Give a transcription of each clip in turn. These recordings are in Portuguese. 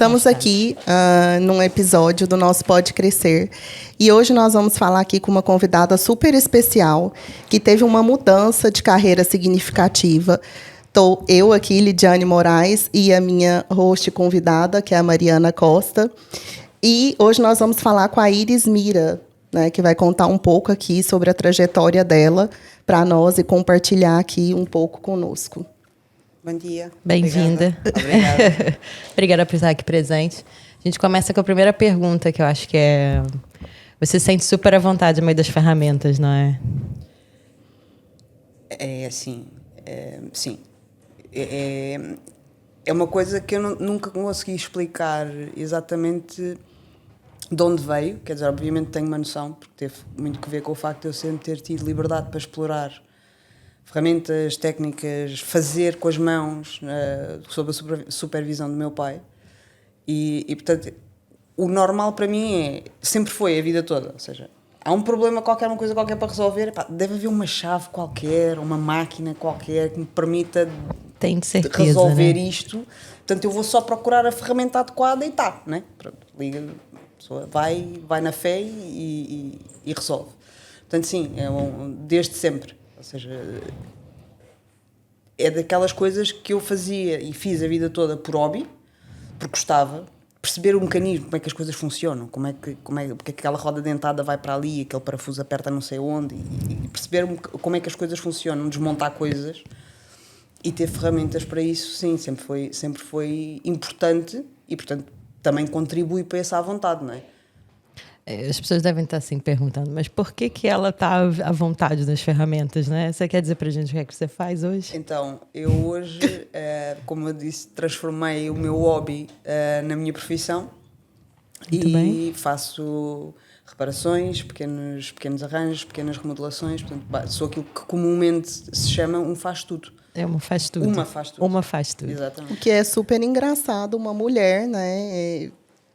Estamos aqui num episódio do nosso Pode Crescer e hoje nós vamos falar aqui com uma convidada super especial que teve uma mudança de carreira significativa. Estou eu aqui, Lidiane Moraes, e a minha host convidada, que é a Mariana Costa. E hoje nós vamos falar com a Iris Mira, né, que vai contar um pouco aqui sobre a trajetória dela para nós e compartilhar aqui um pouco conosco. Bom dia. Bem-vinda. Obrigada. Obrigada por estar aqui presente. A gente começa com a primeira pergunta, que eu acho que é... Você se sente super à vontade no meio das ferramentas, não é? É assim, sim. É uma coisa que eu nunca consegui explicar exatamente de onde veio. Quer dizer, obviamente tenho uma noção, porque teve muito que ver com o facto de eu sempre ter tido liberdade para explorar ferramentas, técnicas, fazer com as mãos, sob a supervisão do meu pai. E, portanto, o normal para mim sempre foi a vida toda. Ou seja, há um problema qualquer, uma coisa qualquer para resolver, deve haver uma chave qualquer, uma máquina qualquer que me permita Tenho de certeza, resolver, né? Isto. Portanto, eu vou só procurar a ferramenta adequada e tá, né? Pronto, liga, a pessoa vai na fé e resolve. Portanto, sim, desde sempre. Ou seja, é daquelas coisas que eu fazia e fiz a vida toda por hobby, porque gostava, perceber o mecanismo, como é que as coisas funcionam, porque é que aquela roda dentada vai para ali, aquele parafuso aperta não sei onde, e perceber como é que as coisas funcionam, desmontar coisas e ter ferramentas para isso, sim, sempre foi importante e, portanto, também contribui para essa à vontade, não é? As pessoas devem estar assim perguntando, mas por que ela está à vontade das ferramentas, né? Você quer dizer para a gente o que é que você faz hoje? Então, eu hoje, como eu disse, transformei o meu hobby na minha profissão. Muito e bem. Faço reparações, pequenos arranjos, pequenas remodelações. Portanto, sou aquilo que comumente se chama um faz-tudo. É uma faz tudo. Uma faz tudo. Uma faz tudo. Exatamente. O que é super engraçado, uma mulher, né,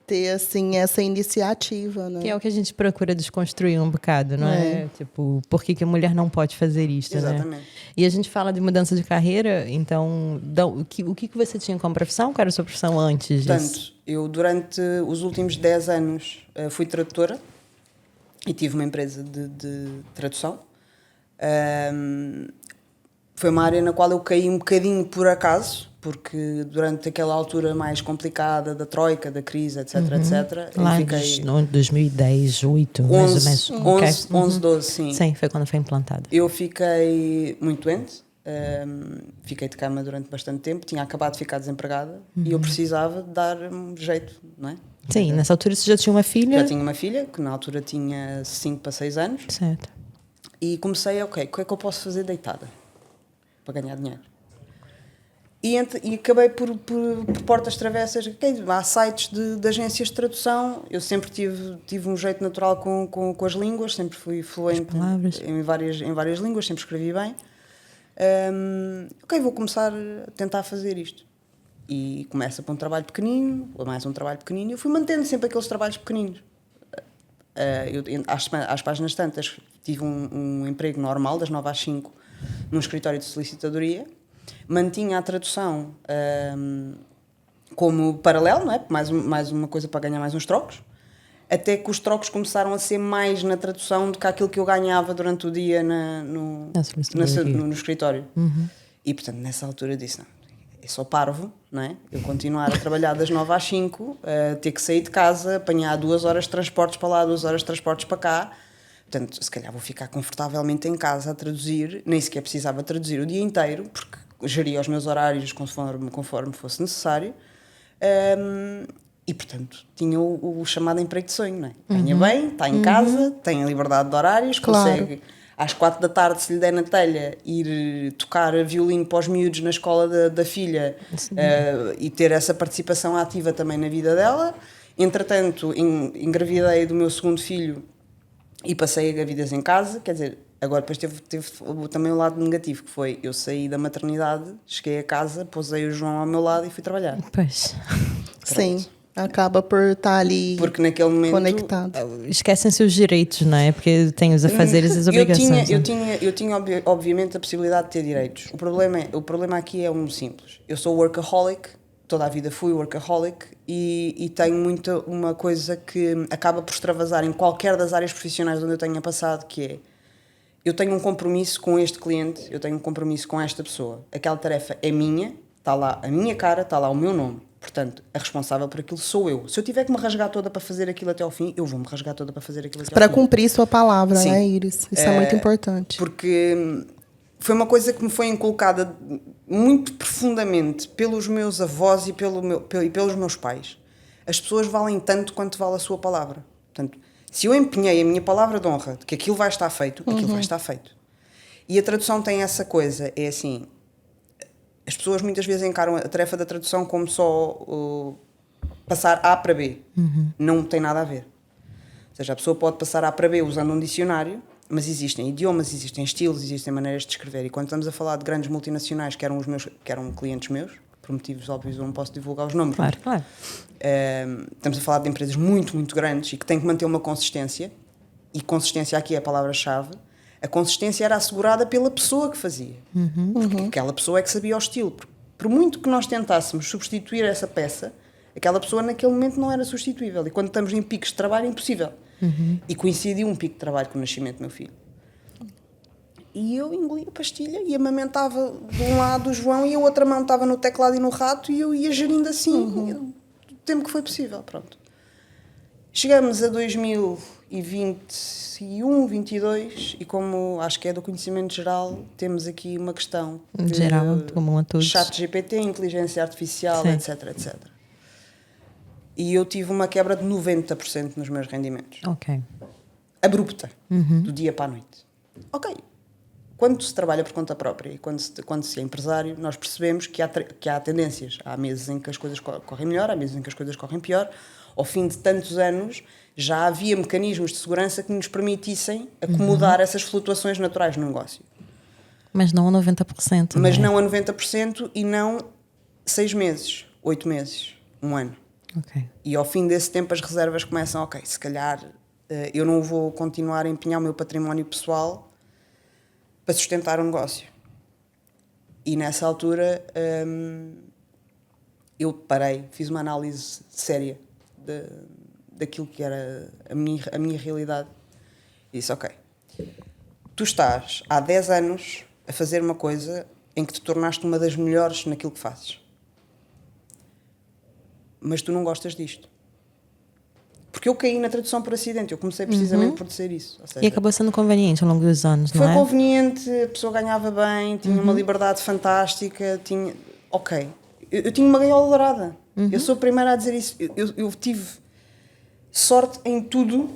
ter assim essa iniciativa, né? Que é o que a gente procura desconstruir um bocado, não é? Tipo, por que a mulher não pode fazer isto, Exatamente. né? E a gente fala de mudança de carreira, então, o que você tinha como profissão? Qual era a sua profissão antes disso? Portanto, eu durante os últimos 10 anos fui tradutora e tive uma empresa de tradução. Foi uma área na qual eu caí um bocadinho por acaso, porque durante aquela altura mais complicada da troika, da crise, etc, etc, Lá eu fiquei... em 2010, 2008, mais ou menos. 11, 12, sim. Sim, foi quando foi implantado. Eu fiquei muito doente, fiquei de cama durante bastante tempo, tinha acabado de ficar desempregada e eu precisava de dar um jeito, não é? Sim, nessa altura você já tinha uma filha? Já tinha uma filha, que na altura tinha 5 para 6 anos. Certo. E comecei, ok, o que é que eu posso fazer deitada para ganhar dinheiro? E acabei por portas travessas. Okay, há sites de agências de tradução. Eu sempre tive um jeito natural com as línguas, sempre fui fluente em várias línguas, sempre escrevi bem. Ok, vou começar a tentar fazer isto. E começa por um trabalho pequenino, ou mais um trabalho pequenino. Eu fui mantendo sempre aqueles trabalhos pequeninos. Às páginas tantas, tive um emprego normal, das 9 às 5, num escritório de solicitadoria. Mantinha a tradução como paralelo, não é? Mais uma coisa para ganhar mais uns trocos. Até que os trocos começaram a ser mais na tradução do que aquilo que eu ganhava durante o dia no escritório. E, portanto, nessa altura eu disse, não, eu sou parvo, não é? Eu continuar a trabalhar das 9 às 5, ter que sair de casa, apanhar 2 horas de transportes para lá, 2 horas de transportes para cá. Portanto, se calhar vou ficar confortavelmente em casa a traduzir, nem sequer precisava traduzir o dia inteiro, porque geria os meus horários conforme fosse necessário. E, portanto, tinha o chamado emprego de sonho, não é? Ganha bem, está em casa, tem a liberdade de horários, consegue às 4 da tarde, se lhe der na telha, ir tocar violino para os miúdos na escola da filha e ter essa participação ativa também na vida dela. Entretanto, engravidei do meu segundo filho e passei a gravidez em casa, quer dizer, agora depois teve também o lado negativo, que foi, eu saí da maternidade, cheguei a casa, pousei o João ao meu lado e fui trabalhar. Pois. Sim, acaba por estar ali porque naquele momento, conectado. Esquecem-se os direitos, não é? Porque tem os afazeres e as obrigações. Eu tinha obviamente a possibilidade de ter direitos. O problema aqui é um simples. Eu sou workaholic, toda a vida fui workaholic e tenho muito uma coisa que acaba por extravasar em qualquer das áreas profissionais onde eu tenha passado, que é, eu tenho um compromisso com este cliente, eu tenho um compromisso com esta pessoa. Aquela tarefa é minha, está lá a minha cara, está lá o meu nome. Portanto, a responsável por aquilo sou eu. Se eu tiver que me rasgar toda para fazer aquilo até ao fim, eu vou me rasgar toda para fazer aquilo até ao fim. Para cumprir sua palavra, Sim. né, Iris? Isso é muito importante. Porque foi uma coisa que me foi inculcada muito profundamente pelos meus avós e pelos meus pais. As pessoas valem tanto quanto vale a sua palavra. Portanto, se eu empenhei a minha palavra de honra de que aquilo vai estar feito, aquilo vai estar feito. E a tradução tem essa coisa, é assim... As pessoas muitas vezes encaram a tarefa da tradução como só passar A para B. Não tem nada a ver. Ou seja, a pessoa pode passar A para B usando um dicionário, mas existem idiomas, existem estilos, existem maneiras de escrever. E quando estamos a falar de grandes multinacionais que eram clientes meus, por motivos óbvios eu não posso divulgar os nomes. Claro. Estamos a falar de empresas muito, muito grandes e que têm que manter uma consistência, e consistência aqui é a palavra-chave. A consistência era assegurada pela pessoa que fazia. Porque aquela pessoa é que sabia o estilo. Por muito que nós tentássemos substituir essa peça, aquela pessoa naquele momento não era substituível. E quando estamos em picos de trabalho é impossível. E coincidiu um pico de trabalho com o nascimento do meu filho. E eu engoli a pastilha e amamentava de um lado o João e a outra mão estava no teclado e no rato e eu ia gerindo assim do tempo que foi possível. Pronto. Chegamos a 2021, 22 e como acho que é do conhecimento geral, temos aqui uma questão de geral, comum a todos. ChatGPT, inteligência artificial, Sim. etc. E eu tive uma quebra de 90% nos meus rendimentos. Ok. Abrupta, do dia para a noite. Ok. Quando se trabalha por conta própria e quando se é empresário, nós percebemos que há tendências. Há meses em que as coisas correm melhor, há meses em que as coisas correm pior. Ao fim de tantos anos, já havia mecanismos de segurança que nos permitissem acomodar essas flutuações naturais no negócio. Mas não a 90%. Mas não a 90% e não 6 meses, 8 meses, 1 ano. Ok. E ao fim desse tempo as reservas começam, ok, se calhar eu não vou continuar a empenhar o meu património pessoal para sustentar o negócio. E nessa altura eu parei, fiz uma análise séria daquilo que era a minha realidade. E disse, ok, tu estás há 10 anos a fazer uma coisa em que te tornaste uma das melhores naquilo que fazes. Mas tu não gostas disto. Porque eu caí na tradução por acidente, eu comecei precisamente por dizer isso. Ou seja, E acabou sendo conveniente ao longo dos anos, não é? foi conveniente, a pessoa ganhava bem, tinha uma liberdade fantástica, tinha... Ok, eu tinha uma gaiola dourada. Eu sou a primeira a dizer isso. Eu tive sorte em tudo,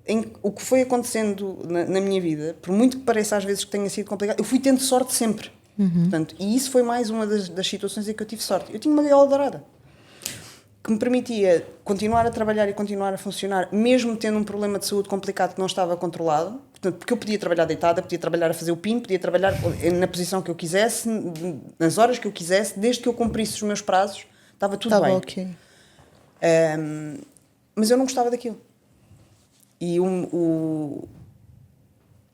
em o que foi acontecendo na minha vida, por muito que pareça às vezes que tenha sido complicado, eu fui tendo sorte sempre. Portanto, e isso foi mais uma das situações em que eu tive sorte. Eu tinha uma gaiola dourada que me permitia continuar a trabalhar e continuar a funcionar, mesmo tendo um problema de saúde complicado que não estava controlado. Portanto, porque eu podia trabalhar deitada, podia trabalhar a fazer o PIN, podia trabalhar na posição que eu quisesse, nas horas que eu quisesse, desde que eu cumprisse os meus prazos, estava tudo bem. Ok. Mas eu não gostava daquilo. E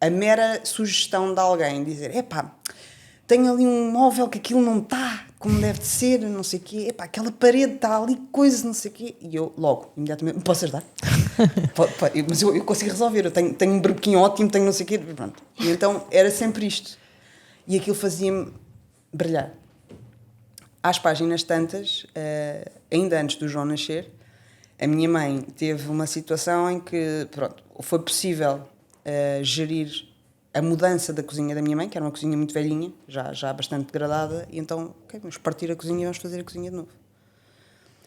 a mera sugestão de alguém dizer, epá, tenho ali um móvel que aquilo não está como deve de ser, não sei o quê, epá, aquela parede está ali, coisa, não sei o quê. E eu, logo, imediatamente, posso ajudar? Mas eu consigo resolver, eu tenho um berbequim ótimo, tenho não sei o quê, pronto. E então era sempre isto. E aquilo fazia-me brilhar. Às páginas tantas, ainda antes do João nascer, a minha mãe teve uma situação em que, pronto, foi possível gerir a mudança da cozinha da minha mãe, que era uma cozinha muito velhinha, já bastante degradada, e então, ok, vamos partir a cozinha e vamos fazer a cozinha de novo.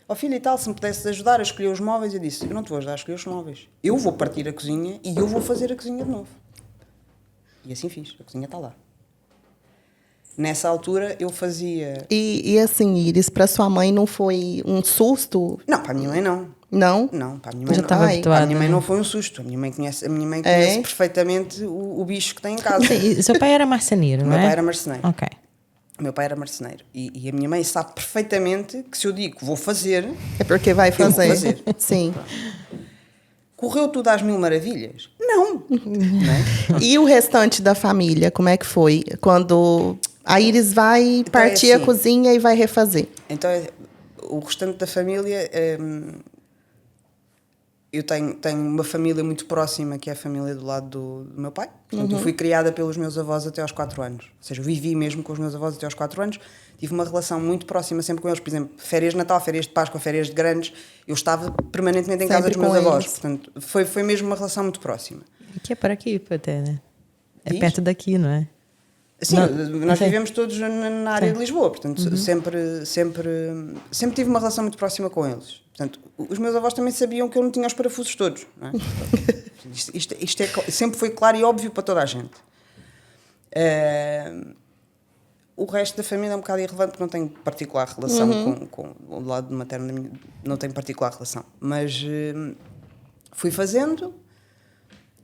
Ó filho e tal, se me pudesses ajudar a escolher os móveis, eu disse, eu não te vou ajudar a escolher os móveis. Eu vou partir a cozinha e eu vou fazer a cozinha de novo. E assim fiz, a cozinha está lá. Nessa altura eu fazia... E assim, Iris, para sua mãe não foi um susto? Não, para a minha mãe não. Não? Não, para a minha mãe Já não. estava habituada. Para a minha mãe não foi um susto. A minha mãe conhece perfeitamente o bicho que tem em casa. Sim, e seu pai era marceneiro, O não é? meu pai era marceneiro. Ok. O meu pai era marceneiro. E a minha mãe sabe perfeitamente que se eu digo que vou fazer... É porque vai fazer. Eu vou fazer. Sim. Correu tudo às mil maravilhas? Não. Não é? E o restante da família, como é que foi? Quando a Iris vai Então partir é assim. a cozinha e vai refazer. Então, o restante da família, eu tenho uma família muito próxima, que é a família do lado do meu pai. Portanto, eu fui criada pelos meus avós até aos 4 anos. Ou seja, eu vivi mesmo com os meus avós até aos 4 anos. Tive uma relação muito próxima sempre com eles. Por exemplo, férias de Natal, férias de Páscoa, férias de Grandes. Eu estava permanentemente em casa dos meus avós. Portanto, foi mesmo uma relação muito próxima. Que é por aqui, até, né? É perto daqui, não é? Sim, nós vivemos todos na área de Lisboa, portanto, sempre tive uma relação muito próxima com eles. Portanto, os meus avós também sabiam que eu não tinha os parafusos todos. Não é? Isto sempre foi claro e óbvio para toda a gente. O resto da família é um bocado irrelevante porque não tenho particular relação com o lado materno, não tenho particular relação. Mas fui fazendo.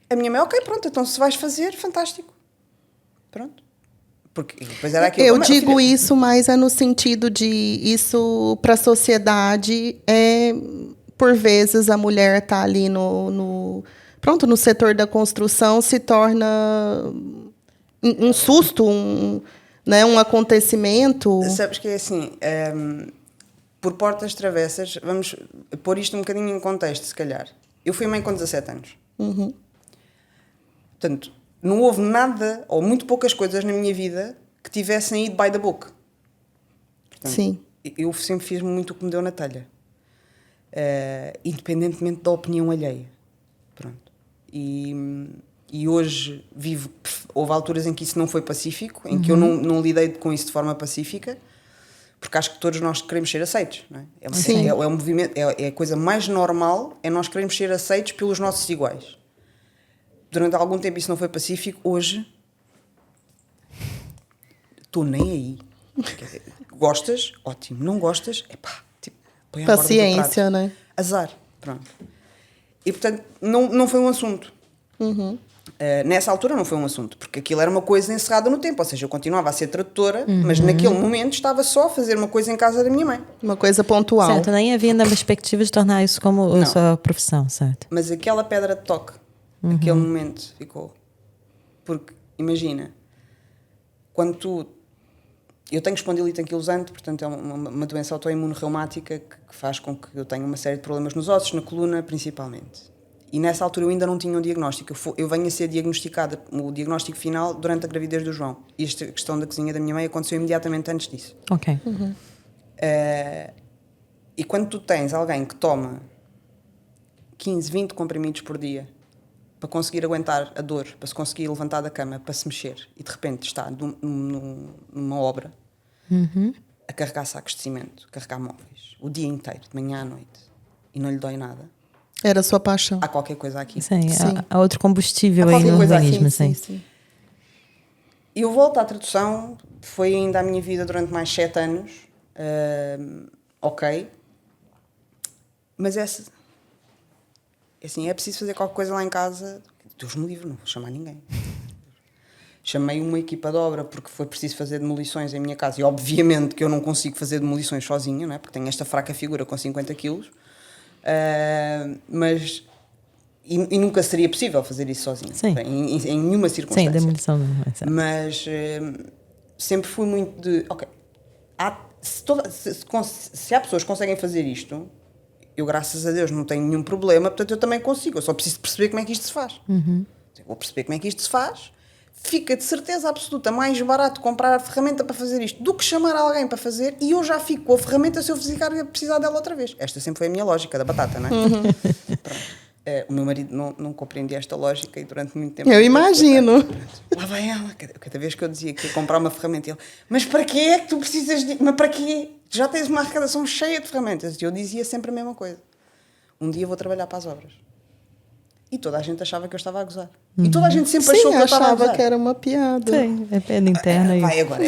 A minha mãe, ok, pronto, então se vais fazer, fantástico. Pronto. Porque depois era aquilo, eu digo isso, mas é no sentido de isso para a sociedade por vezes a mulher está ali no setor da construção, se torna um susto, né, um acontecimento. Sabes que é assim, por portas travessas, vamos pôr isto um bocadinho em contexto, se calhar. Eu fui mãe com 17 anos. Portanto, não houve nada, ou muito poucas coisas na minha vida que tivessem ido by the book. Portanto, sim. Eu sempre fiz muito o que me deu na telha. Independentemente da opinião alheia. Pronto. E hoje houve alturas em que isso não foi pacífico, em que eu não lidei com isso de forma pacífica, porque acho que todos nós queremos ser aceitos. Não é? Sim. É um movimento, é a coisa mais normal, é nós queremos ser aceitos pelos nossos iguais. Durante algum tempo isso não foi pacífico. Hoje estou nem aí. Gostas? Ótimo. Não gostas? Tipo, põe a paciência, né? Azar. Pronto. E portanto não foi um assunto. Nessa altura não foi um assunto, porque aquilo era uma coisa encerrada no tempo. Ou seja, eu continuava a ser tradutora, mas naquele momento estava só a fazer uma coisa em casa da minha mãe. Uma coisa pontual. Certo, nem havia na perspectiva de tornar isso como a sua profissão, certo? Mas aquela pedra de toque, aquele momento ficou. Porque, imagina, quando eu tenho espondilite anquilosante, portanto é uma doença autoimune reumática que faz com que eu tenha uma série de problemas nos ossos, na coluna principalmente. E nessa altura eu ainda não tinha um diagnóstico. Eu venho a ser diagnosticada, o diagnóstico final, durante a gravidez do João. E esta questão da cozinha da minha mãe aconteceu imediatamente antes disso. Ok. E quando tu tens alguém que toma 15, 20 comprimidos por dia para conseguir aguentar a dor, para se conseguir levantar da cama, para se mexer, e de repente está numa obra a carregar sacos de cimento, a carregar móveis, o dia inteiro, de manhã à noite, e não lhe dói nada. Era a sua paixão. Há qualquer coisa aqui. Sim. Há outro combustível aí no organismo. Sim. E eu volto à tradução, foi ainda a minha vida durante mais 7 anos, ok, mas assim, é preciso fazer qualquer coisa lá em casa, Deus me livre, não vou chamar ninguém. Chamei uma equipa de obra porque foi preciso fazer demolições em minha casa, e obviamente que eu não consigo fazer demolições sozinha, não é? Porque tenho esta fraca figura com 50 quilos. Mas nunca seria possível fazer isso sozinho. Em nenhuma circunstância. Sim, demolição não é certo. Mas sempre fui muito de se há pessoas que conseguem fazer isto, eu graças a Deus não tenho nenhum problema, portanto eu também consigo, eu só preciso perceber como é que isto se faz. Vou perceber como é que isto se faz. Fica de certeza absoluta mais barato comprar a ferramenta para fazer isto do que chamar alguém para fazer, e eu já fico com a ferramenta se eu precisar dela outra vez. Esta sempre foi a minha lógica da batata, não é? O meu marido não compreendia esta lógica, e durante muito tempo... Eu imagino. Lá vai ela. Cada vez que eu dizia que ia comprar uma ferramenta, ele: mas para quê é que tu precisas de... Mas para quê? Já tens uma arrecadação cheia de ferramentas. E eu dizia sempre a mesma coisa. Um dia vou trabalhar para as obras. E toda a gente achava que eu estava a gozar. E toda a gente sempre achou que eu estava a gozar. Que era uma piada. Sim, é piada interna. Vai agora,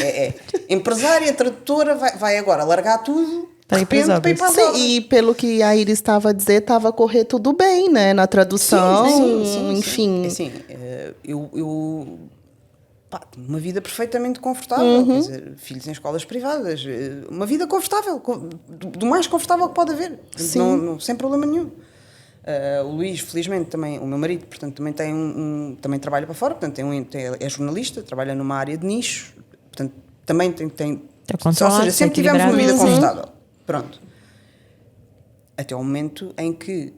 empresária, tradutora, vai agora largar tudo para ir para as obras. Sim, e pelo que a Iris estava a dizer, estava a correr tudo bem, né? Na tradução, sim, enfim. Assim, eu uma vida perfeitamente confortável, quer dizer, filhos em escolas privadas, uma vida confortável, do mais confortável que pode haver, sem problema nenhum. O Luís, felizmente, também, o meu marido, portanto, também tem também trabalha para fora, portanto, é jornalista, trabalha numa área de nicho, portanto, também tem ou seja, sempre tivemos uma vida confortável. Pronto. Até ao momento em que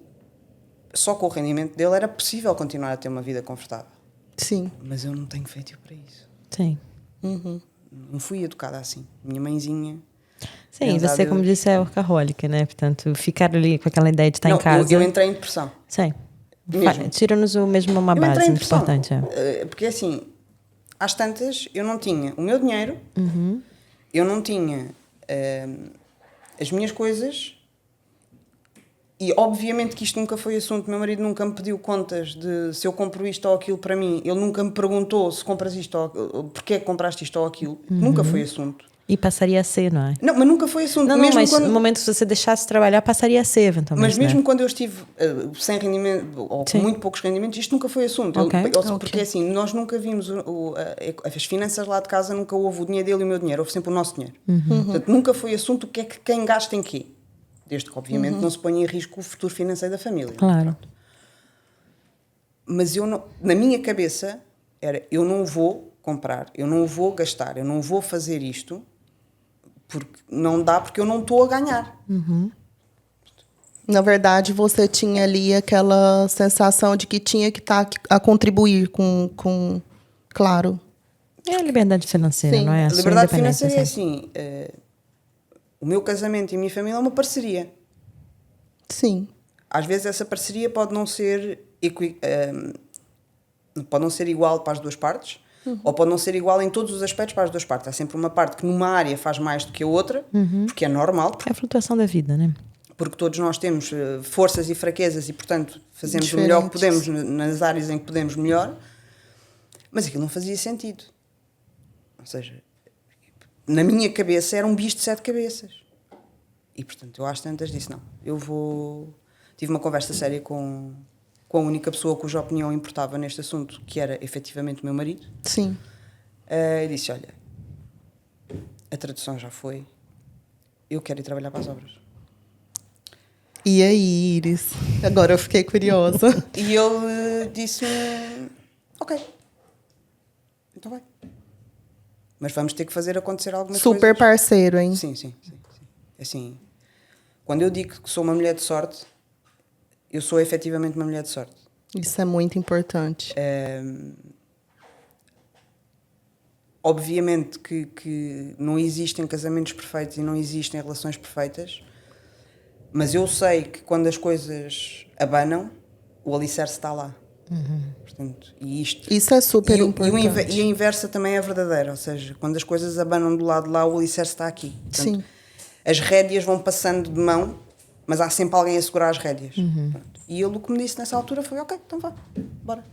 só com o rendimento dele era possível continuar a ter uma vida confortável. Sim. Mas eu não tenho feito para isso. Sim. Não fui educada assim. Minha mãezinha... Sim, você, como disse, é workaholic, né? Portanto, ficar ali com aquela ideia de estar em casa... Eu entrei em depressão. Sim. Tira-nos mesmo uma base muito importante. Porque assim, às tantas, eu não tinha o meu dinheiro, eu não tinha as minhas coisas, e obviamente que isto nunca foi assunto. Meu marido nunca me pediu contas de se eu compro isto ou aquilo para mim. Ele nunca me perguntou se compras isto ou porque é que compraste isto ou aquilo. Nunca foi assunto. E passaria a ser, não é? Não, mas nunca foi assunto. Não, mas no momento que você deixasse de trabalhar, passaria a ser, eventualmente. Mas mesmo quando eu estive sem rendimento, ou com muito poucos rendimentos, isto nunca foi assunto. Porque assim, nós nunca vimos as finanças lá de casa, nunca houve o dinheiro dele e o meu dinheiro, houve sempre o nosso dinheiro. Portanto, nunca foi assunto o que é que quem gasta em quê. Desde que, obviamente, não se ponha em risco o futuro financeiro da família. Claro. Mas eu não, na minha cabeça, eu não vou comprar, eu não vou gastar, eu não vou fazer isto... porque não dá, porque eu não estou a ganhar. Na verdade, você tinha ali aquela sensação de que tinha que estar a contribuir com claro. É a liberdade financeira, Sim. Não é? A liberdade financeira é assim, o meu casamento e a minha família é uma parceria. Sim. Às vezes essa parceria pode não ser igual para as duas partes, ou pode não ser igual em todos os aspectos para as duas partes. Há sempre uma parte que numa área faz mais do que a outra, porque é normal. É a flutuação da vida, né? Porque todos nós temos forças e fraquezas e, portanto, fazemos o melhor que podemos nas áreas em que podemos melhor. Mas aquilo não fazia sentido. Ou seja, na minha cabeça era um bicho de 7 cabeças. E, portanto, eu às tantas disse, não, eu vou... Tive uma conversa séria com a única pessoa cuja opinião importava neste assunto, que era efetivamente o meu marido. Sim. E disse, olha, a tradução já foi, eu quero ir trabalhar para as obras. E aí, Iris? Agora eu fiquei curiosa. E ele disse-me, ok, então vai. Mas vamos ter que fazer acontecer algumas coisas. Super parceiro, hein? Sim. Assim, quando eu digo que sou uma mulher de sorte, eu sou efetivamente uma mulher de sorte. Isso é muito importante. Obviamente que não existem casamentos perfeitos e não existem relações perfeitas, mas eu sei que quando as coisas abanam, o alicerce está lá. Portanto, isso é super importante. E a inversa também é verdadeira, ou seja, quando as coisas abanam do lado de lá, o alicerce está aqui. Portanto, sim. As rédeas vão passando de mão, mas há sempre alguém a segurar as rédeas. E ele o que me disse nessa altura foi, ok, então vá, bora.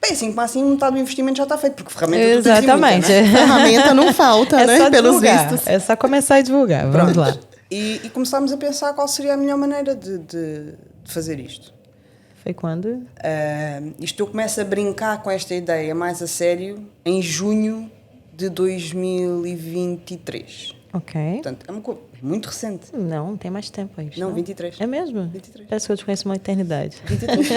Bem, assim como assim, metade do investimento já está feito, porque ferramenta tudo exatamente. Muita, né? Ferramenta não falta, né? Só pelos divulgar. vistos. É só começar a divulgar, vamos lá. E começámos a pensar qual seria a melhor maneira de fazer isto. Foi quando? Isto eu começo a brincar com esta ideia mais a sério em junho de 2023. Ok. Portanto, é uma coisa muito recente. Não tem mais tempo aí. Não, 23. É mesmo? 23. Parece que eu te conheço uma eternidade. 23.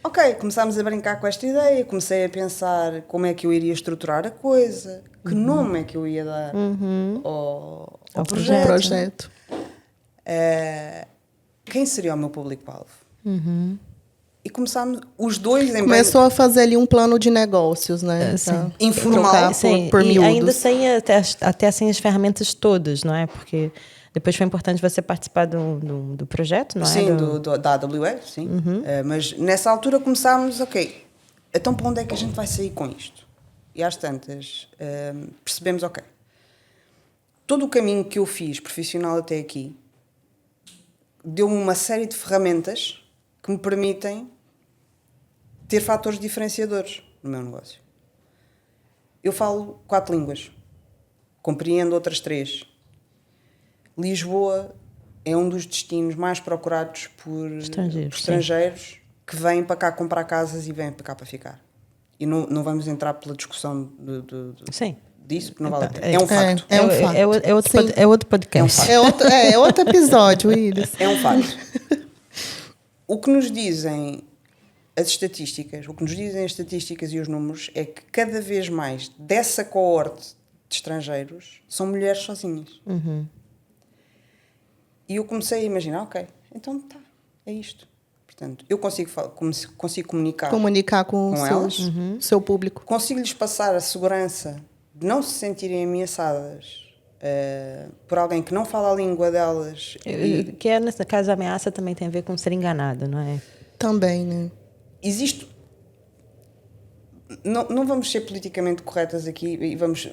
Ok, começámos a brincar com esta ideia, comecei a pensar como é que eu iria estruturar a coisa, que nome é que eu ia dar ao projeto. Quem seria o meu público-alvo? E começámos, os dois... Começou a fazer ali um plano de negócios, né? Informal. Por e ainda sem até sem as ferramentas todas, não é? Porque depois foi importante você participar do projeto, não é? Sim, da AWS, sim. Mas nessa altura começámos, ok, então para onde é que a gente vai sair com isto? E às tantas percebemos, ok, todo o caminho que eu fiz profissional até aqui deu-me uma série de ferramentas que me permitem ter fatores diferenciadores no meu negócio. Eu falo 4 línguas, compreendo outras 3. Lisboa é um dos destinos mais procurados por estrangeiros que vêm para cá comprar casas e vêm para cá para ficar. E não vamos entrar pela discussão disso, porque não vale a pena. É um facto. É outro podcast. É outro episódio, Iris. É um facto. O que nos dizem as estatísticas e os números é que cada vez mais dessa coorte de estrangeiros são mulheres sozinhas. E eu comecei a imaginar, ok, então tá, é isto. Portanto, eu consigo comunicar com elas, seu público. Consigo-lhes passar a segurança de não se sentirem ameaçadas por alguém que não fala a língua delas. Que é, nesse caso, a ameaça também tem a ver com ser enganado, não é? Também, né? Existe... Não vamos ser politicamente corretas aqui e vamos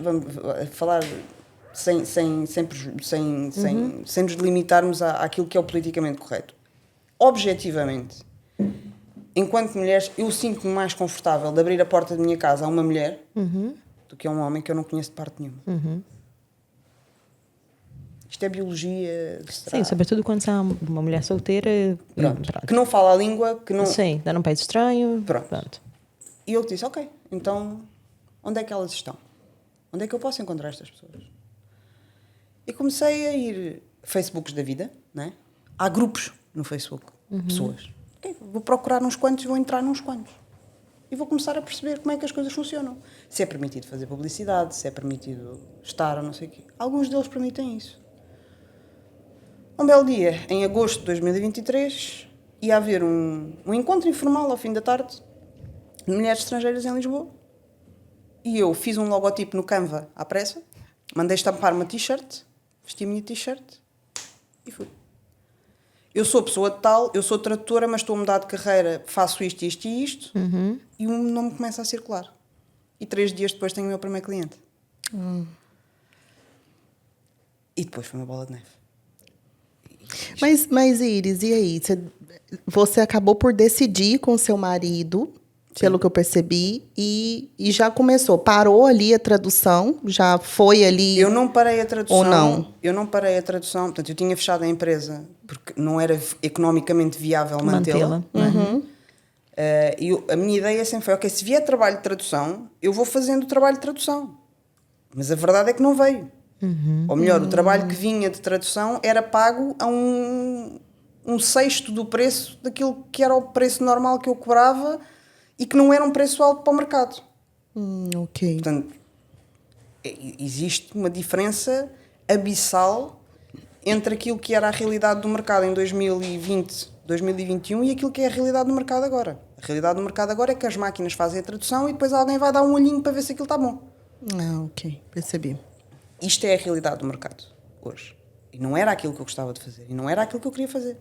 falar sem nos limitarmos àquilo que é o politicamente correto. Objetivamente, enquanto mulheres, eu sinto-me mais confortável de abrir a porta da minha casa a uma mulher do que a um homem que eu não conheço de parte nenhuma. Isto é biologia. Sim, sobretudo quando você é uma mulher solteira. Pronto. Que não fala a língua. Que não... Sim, dá num país estranho. Pronto. E eu disse, ok, então onde é que elas estão? Onde é que eu posso encontrar estas pessoas? E comecei a ir Facebooks da vida, né? Há grupos no Facebook, pessoas. Okay, vou procurar uns quantos, vou entrar nos quantos. E vou começar a perceber como é que as coisas funcionam. Se é permitido fazer publicidade, se é permitido estar ou não sei o quê. Alguns deles permitem isso. Um belo dia, em agosto de 2023, ia haver um encontro informal ao fim da tarde de mulheres estrangeiras em Lisboa. E eu fiz um logotipo no Canva à pressa, mandei estampar uma t-shirt, vesti a minha t-shirt e fui. Eu sou pessoa de tal, eu sou tradutora, mas estou a mudar de carreira, faço isto, isto e isto, e o nome começa a circular. E 3 dias depois tenho o meu primeiro cliente. E depois foi uma bola de neve. Mas Iris, e aí? Você acabou por decidir com seu marido, pelo que eu percebi, e já começou. Parou ali a tradução? Já foi ali? Eu não parei a tradução. Ou não? Eu não parei a tradução. Portanto, eu tinha fechado a empresa porque não era economicamente viável mantê-la. E a minha ideia sempre foi, ok, se vier trabalho de tradução, eu vou fazendo o trabalho de tradução. Mas a verdade é que não veio. Ou melhor, o trabalho que vinha de tradução era pago a um sexto do preço daquilo que era o preço normal que eu cobrava e que não era um preço alto para o mercado. Ok. Portanto, existe uma diferença abissal entre aquilo que era a realidade do mercado em 2020, 2021 e aquilo que é a realidade do mercado agora. A realidade do mercado agora é que as máquinas fazem a tradução e depois alguém vai dar um olhinho para ver se aquilo está bom. Ok. Percebi. Isto é a realidade do mercado hoje. E não era aquilo que eu gostava de fazer. E não era aquilo que eu queria fazer.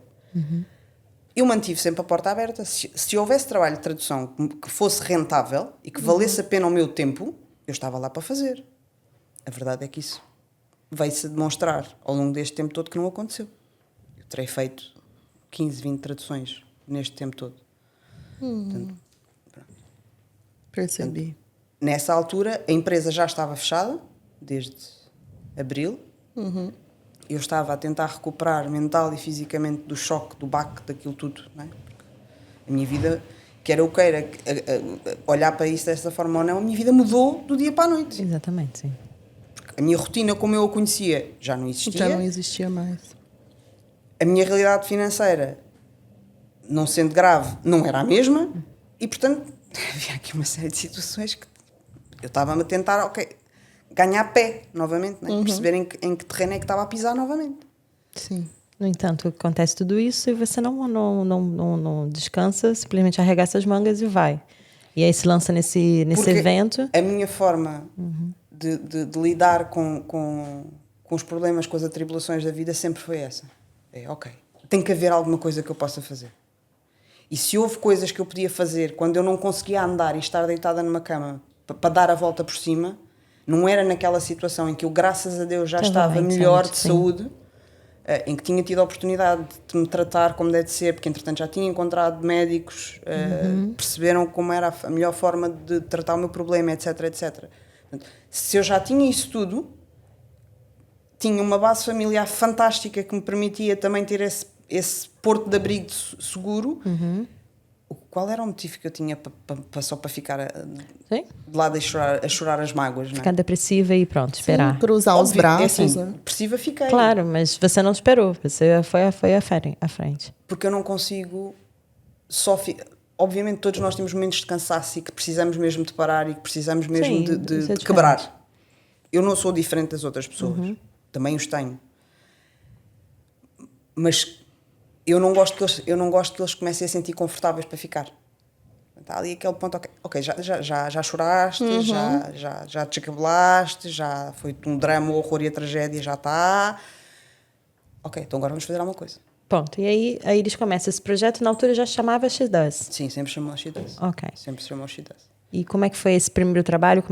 Eu mantive sempre a porta aberta. Se houvesse trabalho de tradução que fosse rentável e que valesse a pena o meu tempo, eu estava lá para fazer. A verdade é que isso veio-se a demonstrar ao longo deste tempo todo que não aconteceu. Eu terei feito 15, 20 traduções neste tempo todo. Portanto, Percebi. Portanto, nessa altura, a empresa já estava fechada, desde abril. Eu estava a tentar recuperar mental e fisicamente do choque, do baque, daquilo tudo. Não é? A minha vida, quer eu queira olhar para isso dessa forma ou não, a minha vida mudou do dia para a noite. Exatamente, sim. Porque a minha rotina, como eu a conhecia, já não existia. Já não existia mais. A minha realidade financeira, não sendo grave, não era a mesma. E, portanto, havia aqui uma série de situações que eu estava-me a tentar, ok, ganhar pé novamente, né? Perceber em que terreno é que estava a pisar novamente. Sim. No entanto, acontece tudo isso e você não descansa, simplesmente arregaça as mangas e vai. E aí se lança nesse evento. A minha forma de lidar com os problemas, com as atribulações da vida sempre foi essa. É, ok, tem que haver alguma coisa que eu possa fazer. E se houve coisas que eu podia fazer quando eu não conseguia andar e estar deitada numa cama para dar a volta por cima, não era naquela situação em que eu, graças a Deus, já estava melhor de saúde, em que tinha tido a oportunidade de me tratar como deve ser, porque entretanto já tinha encontrado médicos, perceberam como era a melhor forma de tratar o meu problema, etc, etc. Portanto, se eu já tinha isso tudo, tinha uma base familiar fantástica que me permitia também ter esse porto de abrigo seguro. Qual era o motivo que eu tinha só para ficar de lado a chorar as mágoas? Ficar depressiva e pronto, esperar. Sim, cruzar os braços. É assim, depressiva fiquei. Claro, mas você não esperou, você foi à frente. Porque eu não consigo Obviamente todos nós temos momentos de cansaço e que precisamos mesmo de parar e que precisamos mesmo de quebrar. Eu não sou diferente das outras pessoas. Também os tenho. Mas eu não gosto que eles comecem a sentir confortáveis para ficar. Está ali aquele ponto, ok, já choraste, já te descabelaste, já foi um drama, o horror e a tragédia, já está. Ok, então agora vamos fazer alguma coisa. Ponto. E aí a Iris começa esse projeto, na altura já chamava She Does. Sim, sempre chamou She Does. Ok. Sempre se chamou She Does. E como é que foi esse primeiro trabalho?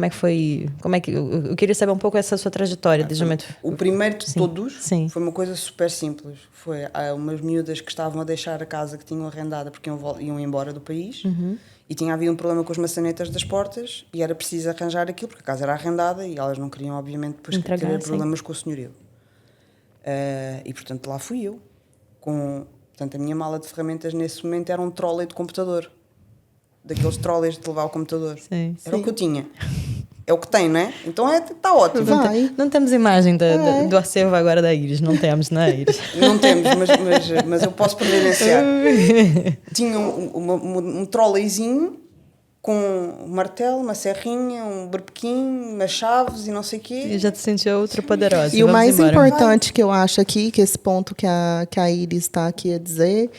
Eu queria saber um pouco essa sua trajetória. Desde o momento... O primeiro de todos Sim. foi uma coisa super simples. Foi umas miúdas que estavam a deixar a casa que tinham arrendada porque iam embora do país. E tinha havido um problema com as maçanetas das portas e era preciso arranjar aquilo porque a casa era arrendada e elas não queriam, obviamente, depois ter problemas com o senhorio. E, portanto, lá fui eu. Portanto, a minha mala de ferramentas nesse momento era um trolley de computador. Daqueles trolleys de levar o computador. Sim, era o que eu tinha. É o que tem, não é? Então está ótimo. Não temos imagem do acervo agora da Iris. Não temos, não é, Iris? Não temos, mas eu posso providenciar. Tinha um trolleyzinho com um martelo, uma serrinha, um berbequim, umas chaves e não sei o quê. E já te sentiu ultra poderosa. E o mais importante que eu acho aqui, que esse ponto que a Iris está aqui a dizer,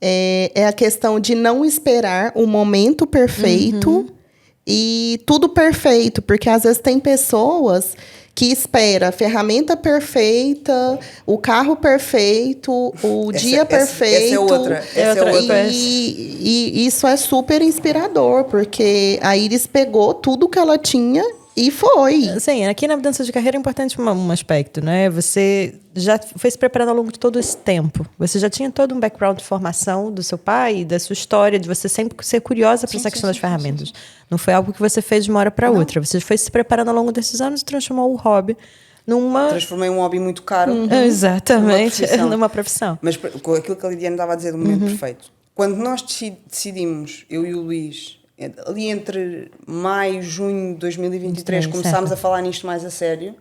é a questão de não esperar o momento perfeito e tudo perfeito. Porque às vezes tem pessoas que esperam a ferramenta perfeita, o carro perfeito, o dia perfeito. Essa é outra. E isso é super inspirador, porque a Iris pegou tudo que ela tinha e foi. Sim, aqui na mudança de carreira é importante um aspecto, né? Você já foi se preparando ao longo de todo esse tempo. Você já tinha todo um background de formação do seu pai, da sua história, de você sempre ser curiosa para essa questão das ferramentas. Sim. Não foi algo que você fez de uma hora para outra. Você foi se preparando ao longo desses anos e transformou o hobby numa... Transformei um hobby muito caro. Exatamente, numa profissão. Mas com aquilo que a Lidiane estava a dizer do momento perfeito. Quando nós decidimos, eu e o Luís, ali entre maio e junho de 2023, começámos a falar nisto mais a sério,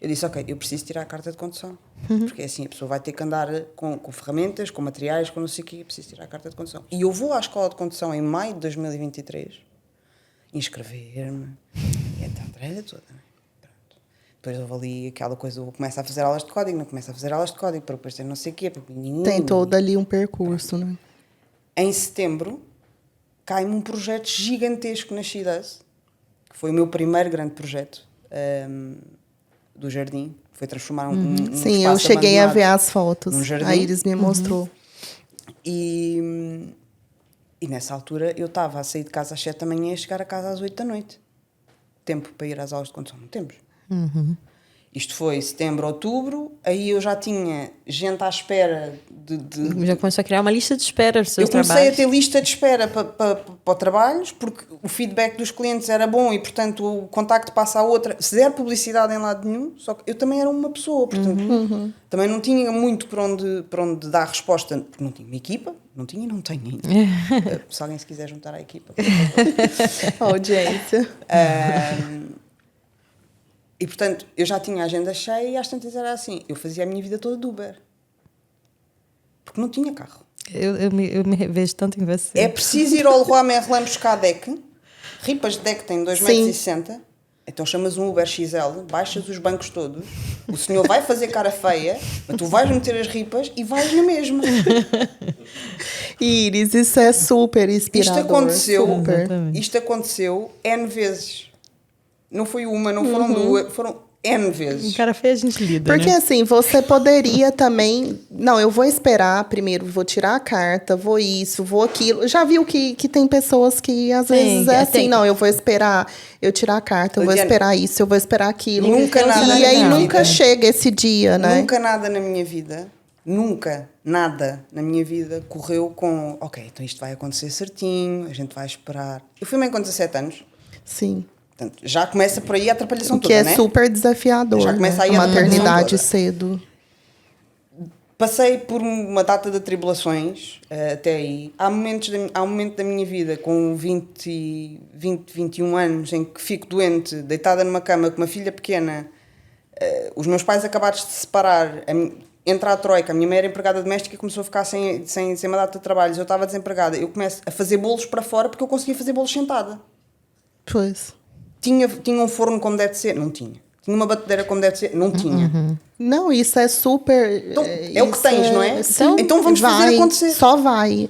eu disse, ok, eu preciso tirar a carta de condução. Porque assim, a pessoa vai ter que andar com ferramentas, com materiais, com não sei o quê, eu preciso tirar a carta de condução. E eu vou à escola de condução em maio de 2023, inscrever-me, e então, a toda, né? Pronto. Depois houve ali aquela coisa, eu começo a fazer aulas de código, não começo a fazer aulas de código, para depois ter não sei o quê. Tem todo ali um percurso, né? Em setembro, cai-me um projeto gigantesco na She Does, que foi o meu primeiro grande projeto do jardim. Foi transformar um Sim, espaço eu cheguei a ver abandonado as fotos. num jardim. A Iris me mostrou. E nessa altura eu estava a sair de casa às 7 da manhã e a chegar a casa às 8 da noite. Tempo para ir às aulas de condução não temos. Isto foi setembro, outubro, aí eu já tinha gente à espera Já começou a criar uma lista de espera dos seus trabalhos. Eu comecei a ter lista de espera para trabalhos, porque o feedback dos clientes era bom e, portanto, o contacto passa a outra. Se der publicidade em lado nenhum, só que eu também era uma pessoa, portanto, também não tinha muito para onde dar resposta, porque não tinha uma equipa, não tinha e não tenho ainda. Se alguém se quiser juntar à equipa. Audiência. E, portanto, eu já tinha a agenda cheia e às tantas era assim. Eu fazia a minha vida toda de Uber. Porque não tinha carro. Eu me vejo tanto em você. É preciso ir ao Leroy Merlin buscar deck. Ripas de deck têm 2,60 m. Então chamas um Uber XL, baixas os bancos todos, o senhor vai fazer cara feia, mas tu vais meter as ripas e vais na mesma. Iris, isso é super inspirador. Isto aconteceu N vezes. Não foi uma, não foram duas, foram N vezes. O cara fez, a gente lida, porque né? assim, você poderia também... Não, eu vou esperar primeiro, vou tirar a carta, vou isso, vou aquilo. Já viu que tem pessoas que às vezes é assim, não, eu vou esperar eu tirar a carta, eu vou esperar isso, eu vou esperar aquilo. Nunca nada e aí nunca chega esse dia, né? Nunca nada na minha vida, correu com, ok, então isto vai acontecer certinho, a gente vai esperar. Eu fui mãe com 17 anos. Sim. Portanto, já começa por aí a atrapalhação toda, que é né? super desafiador, já começa aí a a maternidade cedo. Passei por uma data de atribulações até aí. Há um momento da minha vida, com 20, 21 anos, em que fico doente, deitada numa cama com uma filha pequena. Os meus pais acabaram de se separar. Entra a troika, a minha mãe era empregada doméstica e começou a ficar sem uma data de trabalhos. Eu estava desempregada. Eu começo a fazer bolos para fora porque eu conseguia fazer bolos sentada. Pois. Tinha um forno como deve ser? Não tinha. Tinha uma batedeira como deve ser? Não tinha. Não, isso é super... Então, é o que tens, não é? Sim, então vamos fazer acontecer. Só vai.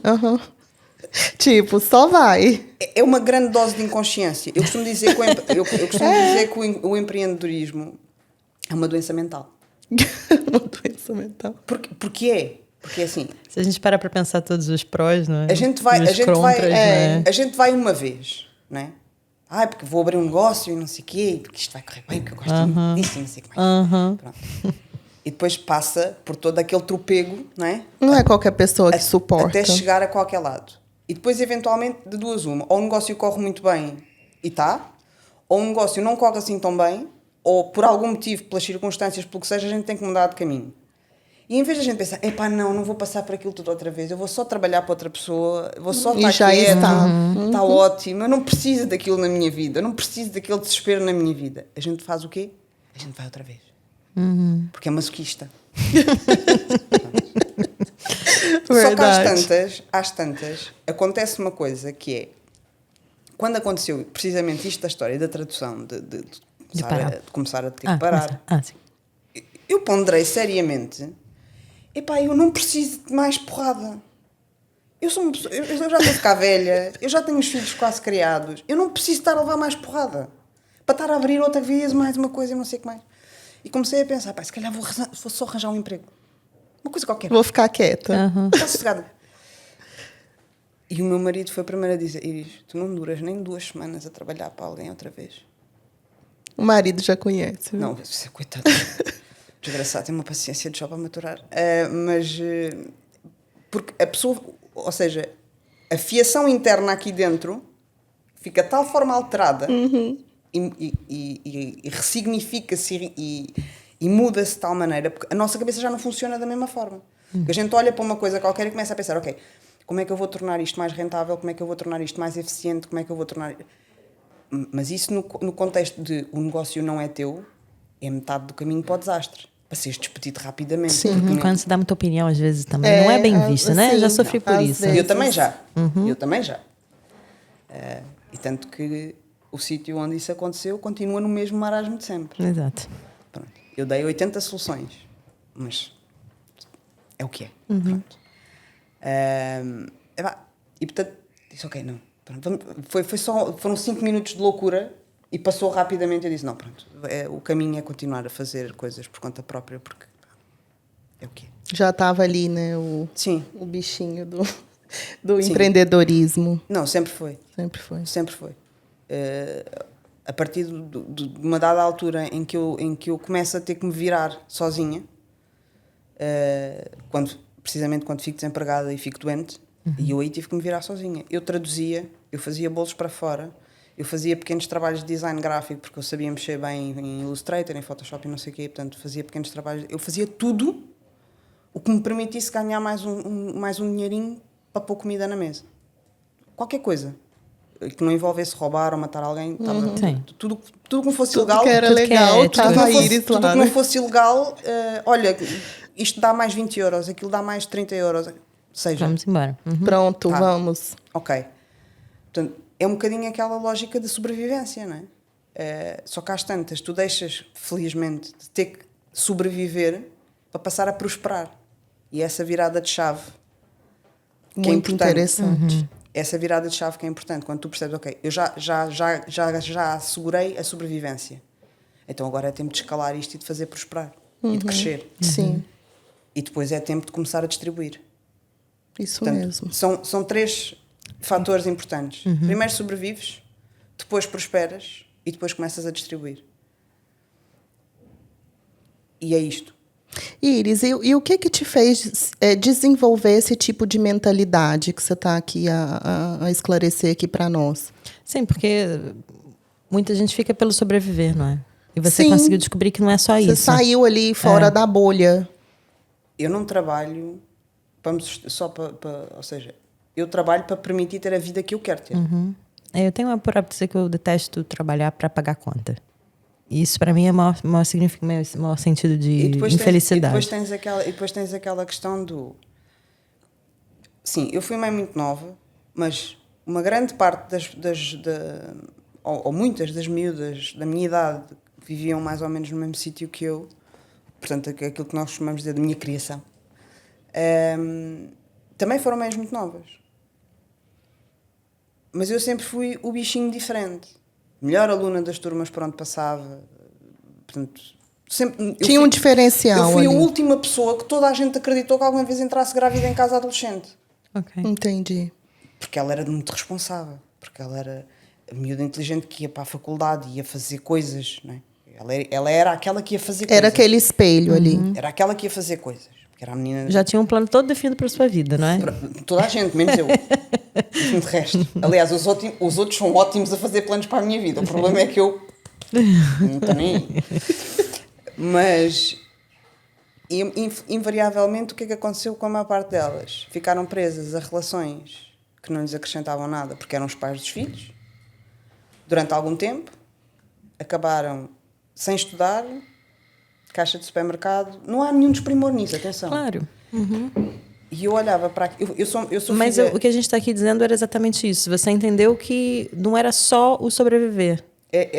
Tipo, só vai. É uma grande dose de inconsciência. Eu costumo dizer que o empreendedorismo é uma doença mental. Uma doença mental. Porque é. Porque é assim. Se a gente parar para pensar todos os prós, não é? A gente vai uma vez, não é? Porque vou abrir um negócio e não sei o quê, porque isto vai correr bem, porque eu gosto muito disso e não sei o que mais. Pronto. E depois passa por todo aquele tropego, não é? Não é qualquer pessoa que suporta. Até chegar a qualquer lado. E depois, eventualmente, de duas uma. Ou o negócio corre muito bem e está, ou o negócio não corre assim tão bem, ou por algum motivo, pelas circunstâncias, pelo que seja, a gente tem que mudar de caminho. E em vez de a gente pensar, não vou passar por aquilo tudo outra vez, eu vou só trabalhar para outra pessoa, vou só estar quieta, está ótimo, eu não preciso daquilo na minha vida, eu não preciso daquele desespero na minha vida. A gente faz o quê? A gente vai outra vez. Porque é masoquista. Só que às tantas, acontece uma coisa que é, quando aconteceu precisamente isto da história da tradução, de começar a ter que parar, eu ponderei seriamente, eu não preciso de mais porrada. Eu já estou a ficar velha, eu já tenho os filhos quase criados, eu não preciso estar a levar mais porrada para estar a abrir outra vez mais uma coisa e não sei o que mais. E comecei a pensar, se calhar vou só arranjar um emprego. Uma coisa qualquer. Vou ficar quieta. Está sossegada. E o meu marido foi o primeiro a dizer, Iris, tu não duras nem 2 semanas a trabalhar para alguém outra vez. O marido já conhece. Viu? Não, você, coitado. Desgraçado, tem uma paciência de job a maturar. Mas porque a pessoa, ou seja, a fiação interna aqui dentro fica de tal forma alterada e ressignifica-se e muda-se de tal maneira, porque a nossa cabeça já não funciona da mesma forma. Porque a gente olha para uma coisa qualquer e começa a pensar, ok, como é que eu vou tornar isto mais rentável, como é que eu vou tornar isto mais eficiente, como é que eu vou tornar... Mas isso no contexto de o negócio não é teu, é metade do caminho para o desastre. Para seres despedido rapidamente. Sim, quando se dá muita opinião, às vezes também não é bem vista, né? Eu já sofri por isso. Vezes. Eu também já. E tanto que o sítio onde isso aconteceu continua no mesmo marasmo de sempre. Exato. Pronto. Eu dei 80 soluções, mas é o que é. Pronto. E portanto, disse, ok, não. Pronto, foram 5 minutos de loucura. E passou rapidamente e eu disse, não, pronto, o caminho é continuar a fazer coisas por conta própria, porque é o quê? Já estava ali, né, o bichinho do empreendedorismo. Não, sempre foi. Sempre foi. A partir de uma dada altura em que eu começo a ter que me virar sozinha, precisamente quando fico desempregada e fico doente, e eu aí tive que me virar sozinha. Eu traduzia, eu fazia bolos para fora, eu fazia pequenos trabalhos de design gráfico, porque eu sabia mexer bem em Illustrator, em Photoshop e não sei o quê, portanto fazia pequenos trabalhos. Eu fazia tudo o que me permitisse ganhar mais um dinheirinho para pôr comida na mesa. Qualquer coisa. Que não envolvesse roubar ou matar alguém. Tudo que não fosse ilegal. Tudo que era legal, estava a Iris lá. Tudo que não fosse ilegal, olha, isto dá mais 20 euros, aquilo dá mais 30 euros. Seja. Vamos embora. Pronto, vamos. Ok. Portanto, é um bocadinho aquela lógica de sobrevivência, não é? Só que às tantas, tu deixas, felizmente, de ter que sobreviver para passar a prosperar. E essa virada de chave que muito é importante. Interessante. Essa virada de chave que é importante, quando tu percebes, ok, eu já assegurei a sobrevivência. Então agora é tempo de escalar isto e de fazer prosperar. E de crescer. Sim. E depois é tempo de começar a distribuir. Isso Portanto, mesmo. São 3 fatores importantes. Primeiro sobrevives, depois prosperas e depois começas a distribuir. E é isto. Iris, e o que te fez desenvolver esse tipo de mentalidade que você está aqui a esclarecer aqui para nós? Sim, porque muita gente fica pelo sobreviver, não é? E você conseguiu descobrir que não é só isso. Você saiu ali fora da bolha. Eu não trabalho só para... Ou seja, eu trabalho para permitir ter a vida que eu quero ter. Eu tenho uma por hábito dizer que eu detesto trabalhar para pagar conta. Isso para mim é o maior sentido de infelicidade. E depois tens aquela questão do... Sim, eu fui mãe muito nova, mas uma grande parte ou muitas das miúdas da minha idade viviam mais ou menos no mesmo sítio que eu, portanto, aquilo que nós chamamos de minha criação, também foram mães muito novas. Mas eu sempre fui o bichinho diferente. Melhor aluna das turmas por onde passava. Portanto, sempre, tinha um diferencial. Eu fui ali. a última pessoa que toda a gente acreditou que alguma vez entrasse grávida em casa adolescente. Ok. Entendi. Porque ela era muito responsável. Porque ela era a miúda inteligente que ia para a faculdade e ia fazer coisas. Não é? Ela era aquela que ia fazer coisas. Era aquele espelho ali. Era aquela que ia fazer coisas. Porque era a menina... Já tinha um plano todo definido para a sua vida, não é? Toda a gente, menos eu. De resto. Aliás, os outros são ótimos a fazer planos para a minha vida. O problema é que eu não estou nem aí. Mas, invariavelmente, o que é que aconteceu com a maior parte delas? Ficaram presas a relações que não lhes acrescentavam nada, porque eram os pais dos filhos. Durante algum tempo, acabaram sem estudar, caixa de supermercado. Não há nenhum desprimor nisso, atenção. Claro. E eu olhava para aquilo. Eu sou Mas filha... o que a gente está aqui dizendo era exatamente isso. Você entendeu que não era só o sobreviver.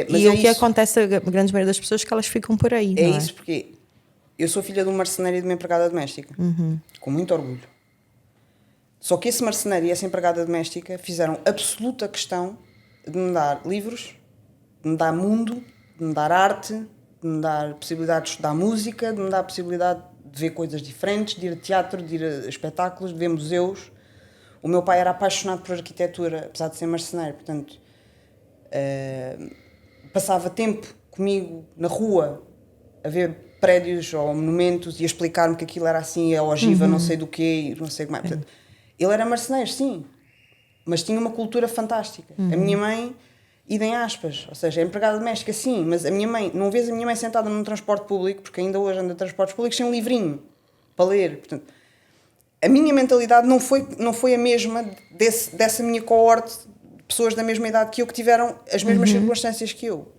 Mas o que acontece, a grande maioria das pessoas, é que elas ficam por aí. É isso, porque eu sou filha de um marceneiro e de uma empregada doméstica. Com muito orgulho. Só que esse marceneiro e essa empregada doméstica fizeram absoluta questão de me dar livros, de me dar mundo, de me dar arte, de me dar possibilidade de estudar música, de me dar possibilidade de ver coisas diferentes, de ir a teatro, de ir a espetáculos, de ver museus. O meu pai era apaixonado por arquitetura, apesar de ser marceneiro, portanto, passava tempo comigo na rua a ver prédios ou monumentos e a explicar-me que aquilo era assim, a ogiva não sei do quê, não sei como é. Portanto, ele era marceneiro, sim, mas tinha uma cultura fantástica. A minha mãe... idem aspas, ou seja, a empregada doméstica sim, mas a minha mãe, não vês a minha mãe sentada num transporte público, porque ainda hoje anda em transportes públicos sem um livrinho para ler. Portanto, a minha mentalidade não foi a mesma dessa minha coorte de pessoas da mesma idade que eu, que tiveram as mesmas circunstâncias que eu.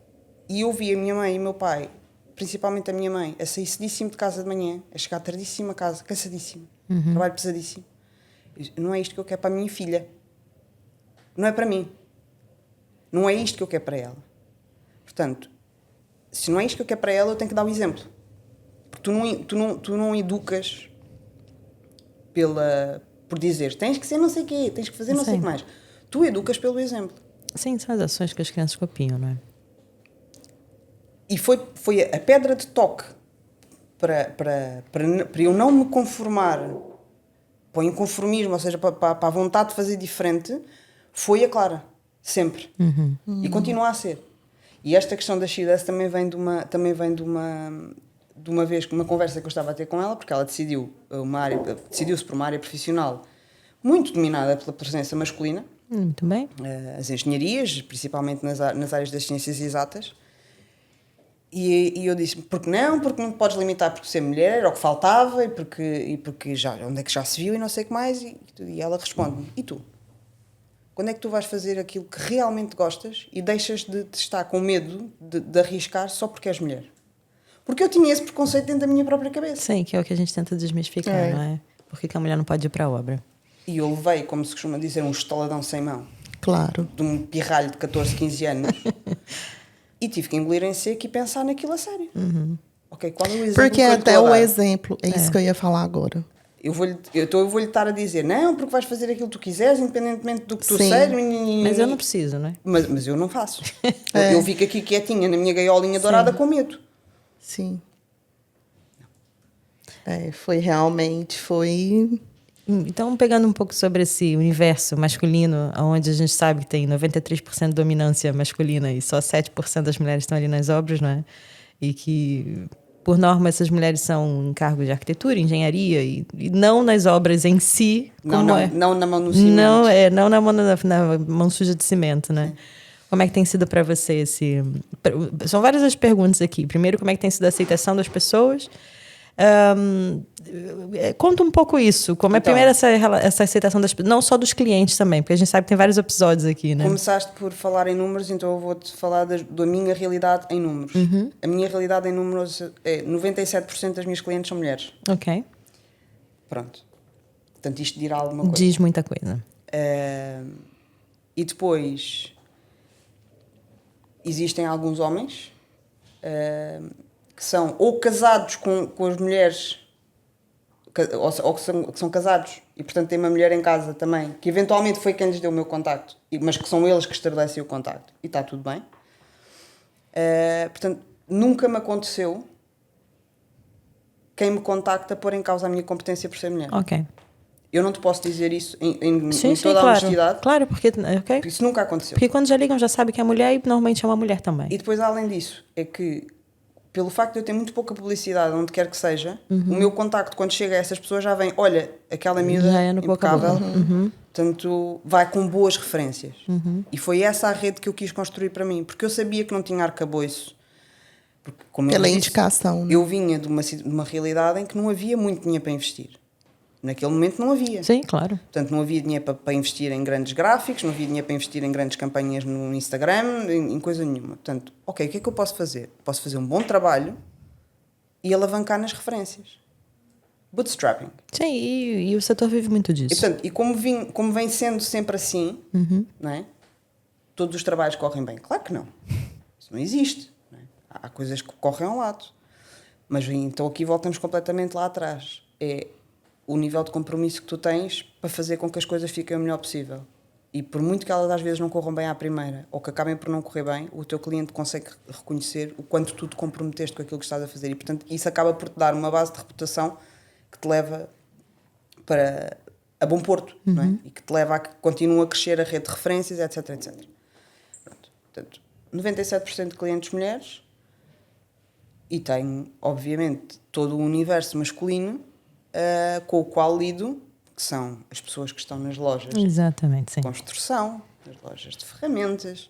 E eu vi a minha mãe e o meu pai, principalmente a minha mãe, a sair cedíssimo de casa de manhã, a chegar tardíssimo a casa, cansadíssimo, trabalho pesadíssimo. Não é isto que eu quero para a minha filha. Não é para mim. Não é isto que eu quero para ela. Portanto, se não é isto que eu quero para ela, eu tenho que dar o exemplo. Porque tu não educas por dizer tens que ser não sei o quê, tens que fazer não sei o que mais. Tu educas pelo exemplo. Sim, são as ações que as crianças copiam, não é? E foi a pedra de toque para eu não me conformar para o inconformismo, ou seja, para a vontade de fazer diferente, foi a Clara. Sempre. E continua a ser. E esta questão da She-Does também vem de uma vez, uma conversa que eu estava a ter com ela, porque ela decidiu-se por uma área profissional muito dominada pela presença masculina. Muito bem. As engenharias, principalmente nas áreas das ciências exatas. E eu disse, porque não te podes limitar porque ser mulher era o que faltava e porque já, onde é que já se viu e não sei o que mais. E ela responde-me, e tu? Quando é que tu vais fazer aquilo que realmente gostas e deixas de estar com medo de arriscar só porque és mulher? Porque eu tinha esse preconceito dentro da minha própria cabeça. Sim, que é o que a gente tenta desmistificar, não é? Por que a mulher não pode ir para a obra? E eu levei, como se costuma dizer, um estaladão sem mão. Claro. De um pirralho de 14, 15 anos. E tive que engolir em seco e pensar naquilo a sério. Ok, qual é o exemplo? Porque que eu até estou a o dar? exemplo, é isso que eu ia falar agora. Eu vou-lhe estar a dizer, não, porque vais fazer aquilo que tu quiseres, independentemente do que tu Sim. sejas. Mas eu não preciso, não é? Mas eu não faço. Eu fico aqui quietinha na minha gaiolinha dourada com medo. Sim. Foi realmente, foi... Então, pegando um pouco sobre esse universo masculino, onde a gente sabe que tem 93% de dominância masculina e só 7% das mulheres estão ali nas obras, não é? E que, por norma, essas mulheres são em cargos de arquitetura, engenharia e não nas obras em si. Não na mão no cimento. Não na mão suja de cimento, né? Como é que tem sido para você esse... São várias as perguntas aqui. Primeiro, como é que tem sido a aceitação das pessoas? Conta um pouco isso. Como é primeiro essa aceitação das pessoas, não só dos clientes também, porque a gente sabe que tem vários episódios aqui, né? Começaste por falar em números, então eu vou-te falar da minha realidade em números. A minha realidade em números é 97% das minhas clientes são mulheres. Ok. Pronto. Portanto, isto dirá alguma coisa. Diz muita coisa. E depois existem alguns homens que são ou casados com as mulheres, ou que são casados e, portanto, têm uma mulher em casa também, que eventualmente foi quem lhes deu o meu contacto, mas que são eles que estabelecem o contacto. E está tudo bem. Portanto, nunca me aconteceu quem me contacta pôr em causa a minha competência por ser mulher. Ok. Eu não te posso dizer isso em Sim, toda a honestidade. Claro, porque Isso nunca aconteceu. Porque quando já ligam já sabe que é mulher e normalmente é uma mulher também. E depois, além disso, é que pelo facto de eu ter muito pouca publicidade, onde quer que seja, o meu contacto, quando chega a essas pessoas, já vem, olha, aquela miúda já é no impecável, portanto, vai com boas referências. E foi essa a rede que eu quis construir para mim, porque eu sabia que não tinha arcabouço. Porque, como pela disse, indicação. Né? Eu vinha de uma realidade em que não havia muito dinheiro para investir. Naquele momento não havia. Sim, claro. Portanto, não havia dinheiro para investir em grandes gráficos, não havia dinheiro para investir em grandes campanhas no Instagram, em coisa nenhuma. Portanto, ok, o que é que eu posso fazer? Posso fazer um bom trabalho e alavancar nas referências. Bootstrapping. Sim, e o setor vive muito disso. E, portanto, como vem sendo sempre assim, não é? Todos os trabalhos correm bem. Claro que não. Isso não existe. Não é? Há coisas que correm ao lado. Mas então aqui voltamos completamente lá atrás. É o nível de compromisso que tu tens para fazer com que as coisas fiquem o melhor possível. E por muito que elas às vezes não corram bem à primeira, ou que acabem por não correr bem, o teu cliente consegue reconhecer o quanto tu te comprometeste com aquilo que estás a fazer. E, portanto, isso acaba por te dar uma base de reputação que te leva a bom porto, não é? E que te leva a que continue a crescer a rede de referências, etc, etc. Pronto. Portanto, 97% de clientes mulheres, e tenho, obviamente, todo o universo masculino com o qual lido, que são as pessoas que estão nas lojas Exatamente, sim. de construção, nas lojas de ferramentas,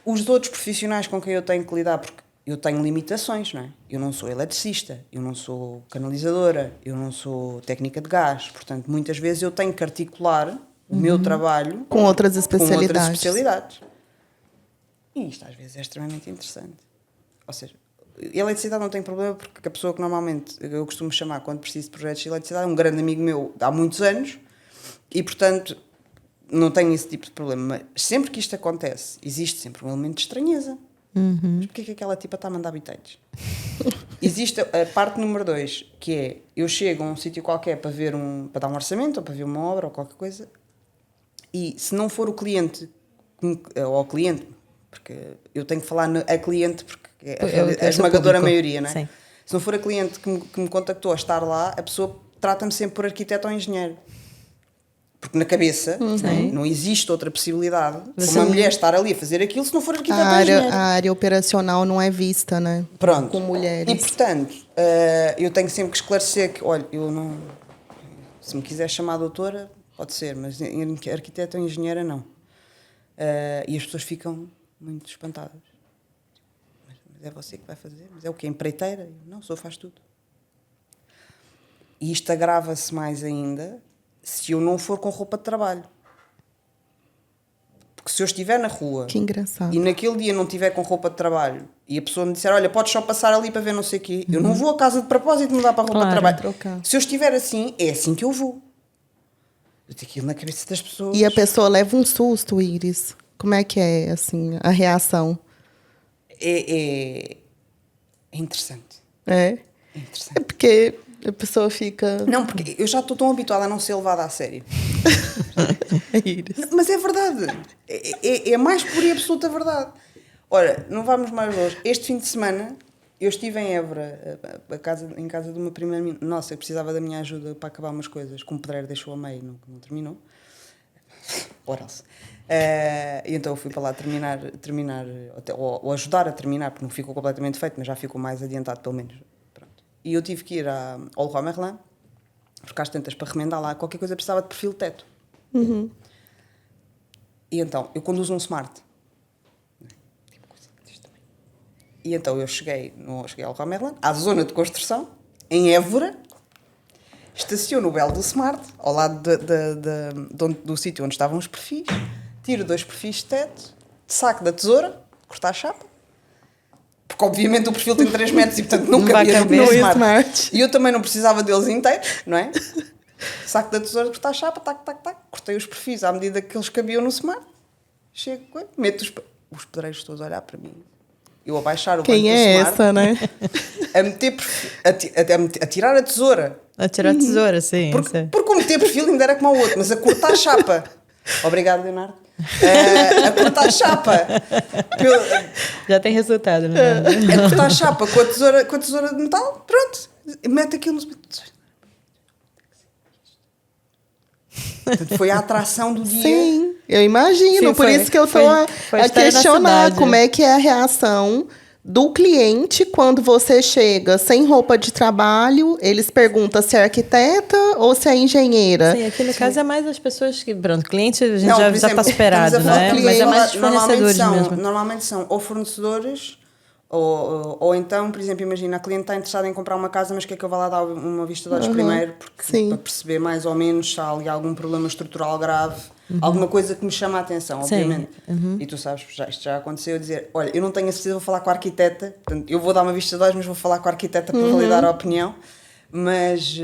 os outros profissionais com quem eu tenho que lidar, porque eu tenho limitações, não é? Eu não sou eletricista, eu não sou canalizadora, eu não sou técnica de gás, portanto, muitas vezes eu tenho que articular o meu trabalho com outras especialidades. E isto às vezes é extremamente interessante. Ou seja, a eletricidade não tem problema porque a pessoa que normalmente eu costumo chamar quando preciso de projetos de eletricidade é um grande amigo meu há muitos anos e, portanto, não tenho esse tipo de problema. Mas sempre que isto acontece, existe sempre um elemento de estranheza. Mas porquê é que aquela tipa está a mandar bitetes? Existe a parte número 2, que é, eu chego a um sítio qualquer para dar um orçamento ou para ver uma obra ou qualquer coisa e se não for o cliente ou o cliente, porque eu tenho que falar a cliente porque é a esmagadora maioria, não é? Sim. Se não for a cliente que me contactou a estar lá, a pessoa trata-me sempre por arquiteto ou engenheiro. Porque na cabeça não existe outra possibilidade de uma mulher estar ali a fazer aquilo se não for arquiteto ou engenheiro. A área operacional não é vista, né? Pronto. Com mulheres. E, portanto, eu tenho sempre que esclarecer que, olha, eu não... Se me quiser chamar doutora, pode ser, mas arquiteta ou engenheira, não. E as pessoas ficam muito espantadas. Mas é você que vai fazer? Mas é o quê? Empreiteira? Eu, não, só faz tudo. E isto agrava-se mais ainda se eu não for com roupa de trabalho. Porque se eu estiver na rua que engraçado. E naquele dia não estiver com roupa de trabalho e a pessoa me disser, olha, podes só passar ali para ver não sei o quê, eu não vou a casa de propósito mudar para a roupa de trabalho. Trocar. Se eu estiver assim, é assim que eu vou. Eu tenho aquilo na cabeça das pessoas. E a pessoa leva um susto, Iris. Como é que é, assim, a reação? É interessante. É? É interessante. É porque a pessoa fica... Não, porque eu já estou tão habituada a não ser levada a sério. Iris. Mas é verdade. É mais pura e absoluta verdade. Ora, não vamos mais longe. Este fim de semana, eu estive em Évora, em casa de uma prima nossa que precisava da minha ajuda para acabar umas coisas, que um pedreiro deixou a meio, não terminou. Ora-se. E então eu fui para lá terminar ou ajudar a terminar, porque não ficou completamente feito, mas já ficou mais adiantado, pelo menos. Pronto. E eu tive que ir ao Leroy Merlin, porque às tantas para remendar lá, qualquer coisa precisava de perfil de teto. E então, eu conduzo um Smart. E então eu cheguei ao Leroy Merlin, à zona de construção, em Évora, estaciono o belo do Smart, ao lado do sítio onde estavam os perfis, tiro 2 perfis de teto, saco da tesoura, cortar a chapa, porque obviamente o perfil tem 3 metros e portanto não cabia no Smart. E eu também não precisava deles inteiros, não é? Saco da tesoura, cortar a chapa, tac, tac, tac, cortei os perfis à medida que eles cabiam no Smart, chego, meto os pedreiros todos a olhar para mim. eu a baixar o Quem banco é do smart, essa, né? a tirar a tesoura. A tirar a tesoura, sim. Porque o meter perfil ainda era como o outro, mas a cortar a chapa. Obrigado, Leonardo. A cortar a chapa. Já tem resultado, né? A cortar a chapa com a tesoura de metal, pronto. Mete aquilo no... Portanto, foi a atração do dia. Sim, eu imagino. Sim, por isso que eu estou a questionar como é que é a reação do cliente quando você chega sem roupa de trabalho. Eles perguntam se é arquiteta ou se é engenheira. Sim, aqui no caso é mais as pessoas que... Pronto, cliente a gente já está superado, né? Mas é mais os fornecedores mesmo. Normalmente são ou fornecedores... Ou então, por exemplo, imagina, a cliente está interessada em comprar uma casa, mas quer que eu vá lá dar uma vista de olhos primeiro, para perceber mais ou menos se há ali algum problema estrutural grave, alguma coisa que me chama a atenção, obviamente. E tu sabes, isto já aconteceu, eu dizer, olha, eu não tenho a certeza, vou falar com a arquiteta, portanto, eu vou dar uma vista de olhos, mas vou falar com a arquiteta para validar a opinião, mas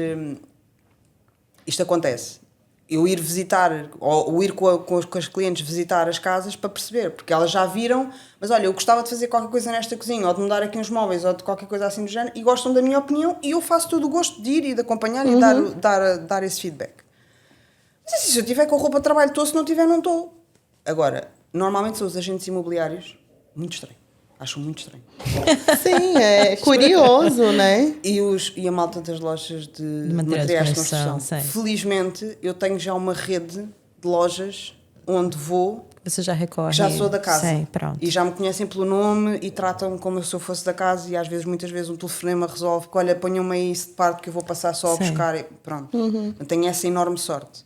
isto acontece. Eu ir visitar, ou ir com as clientes visitar as casas para perceber, porque elas já viram, mas olha, eu gostava de fazer qualquer coisa nesta cozinha, ou de mudar aqui uns móveis, ou de qualquer coisa assim do género, e gostam da minha opinião, e eu faço todo o gosto de ir e de acompanhar e dar esse feedback. Mas assim, se eu tiver com a roupa de trabalho, estou, se não tiver, não estou. Agora, normalmente são os agentes imobiliários, muito estranho. Acho muito estranho. Sim, é curioso, né? E a malta das lojas de materiais de construção. Felizmente, eu tenho já uma rede de lojas onde vou... Você já recorre. Já sou da casa. Sim, pronto. E já me conhecem pelo nome e tratam-me como se eu fosse da casa e às vezes, muitas vezes, um telefonema resolve que, olha, ponham-me aí isso de parte que eu vou passar só a buscar. E pronto. Eu tenho essa enorme sorte.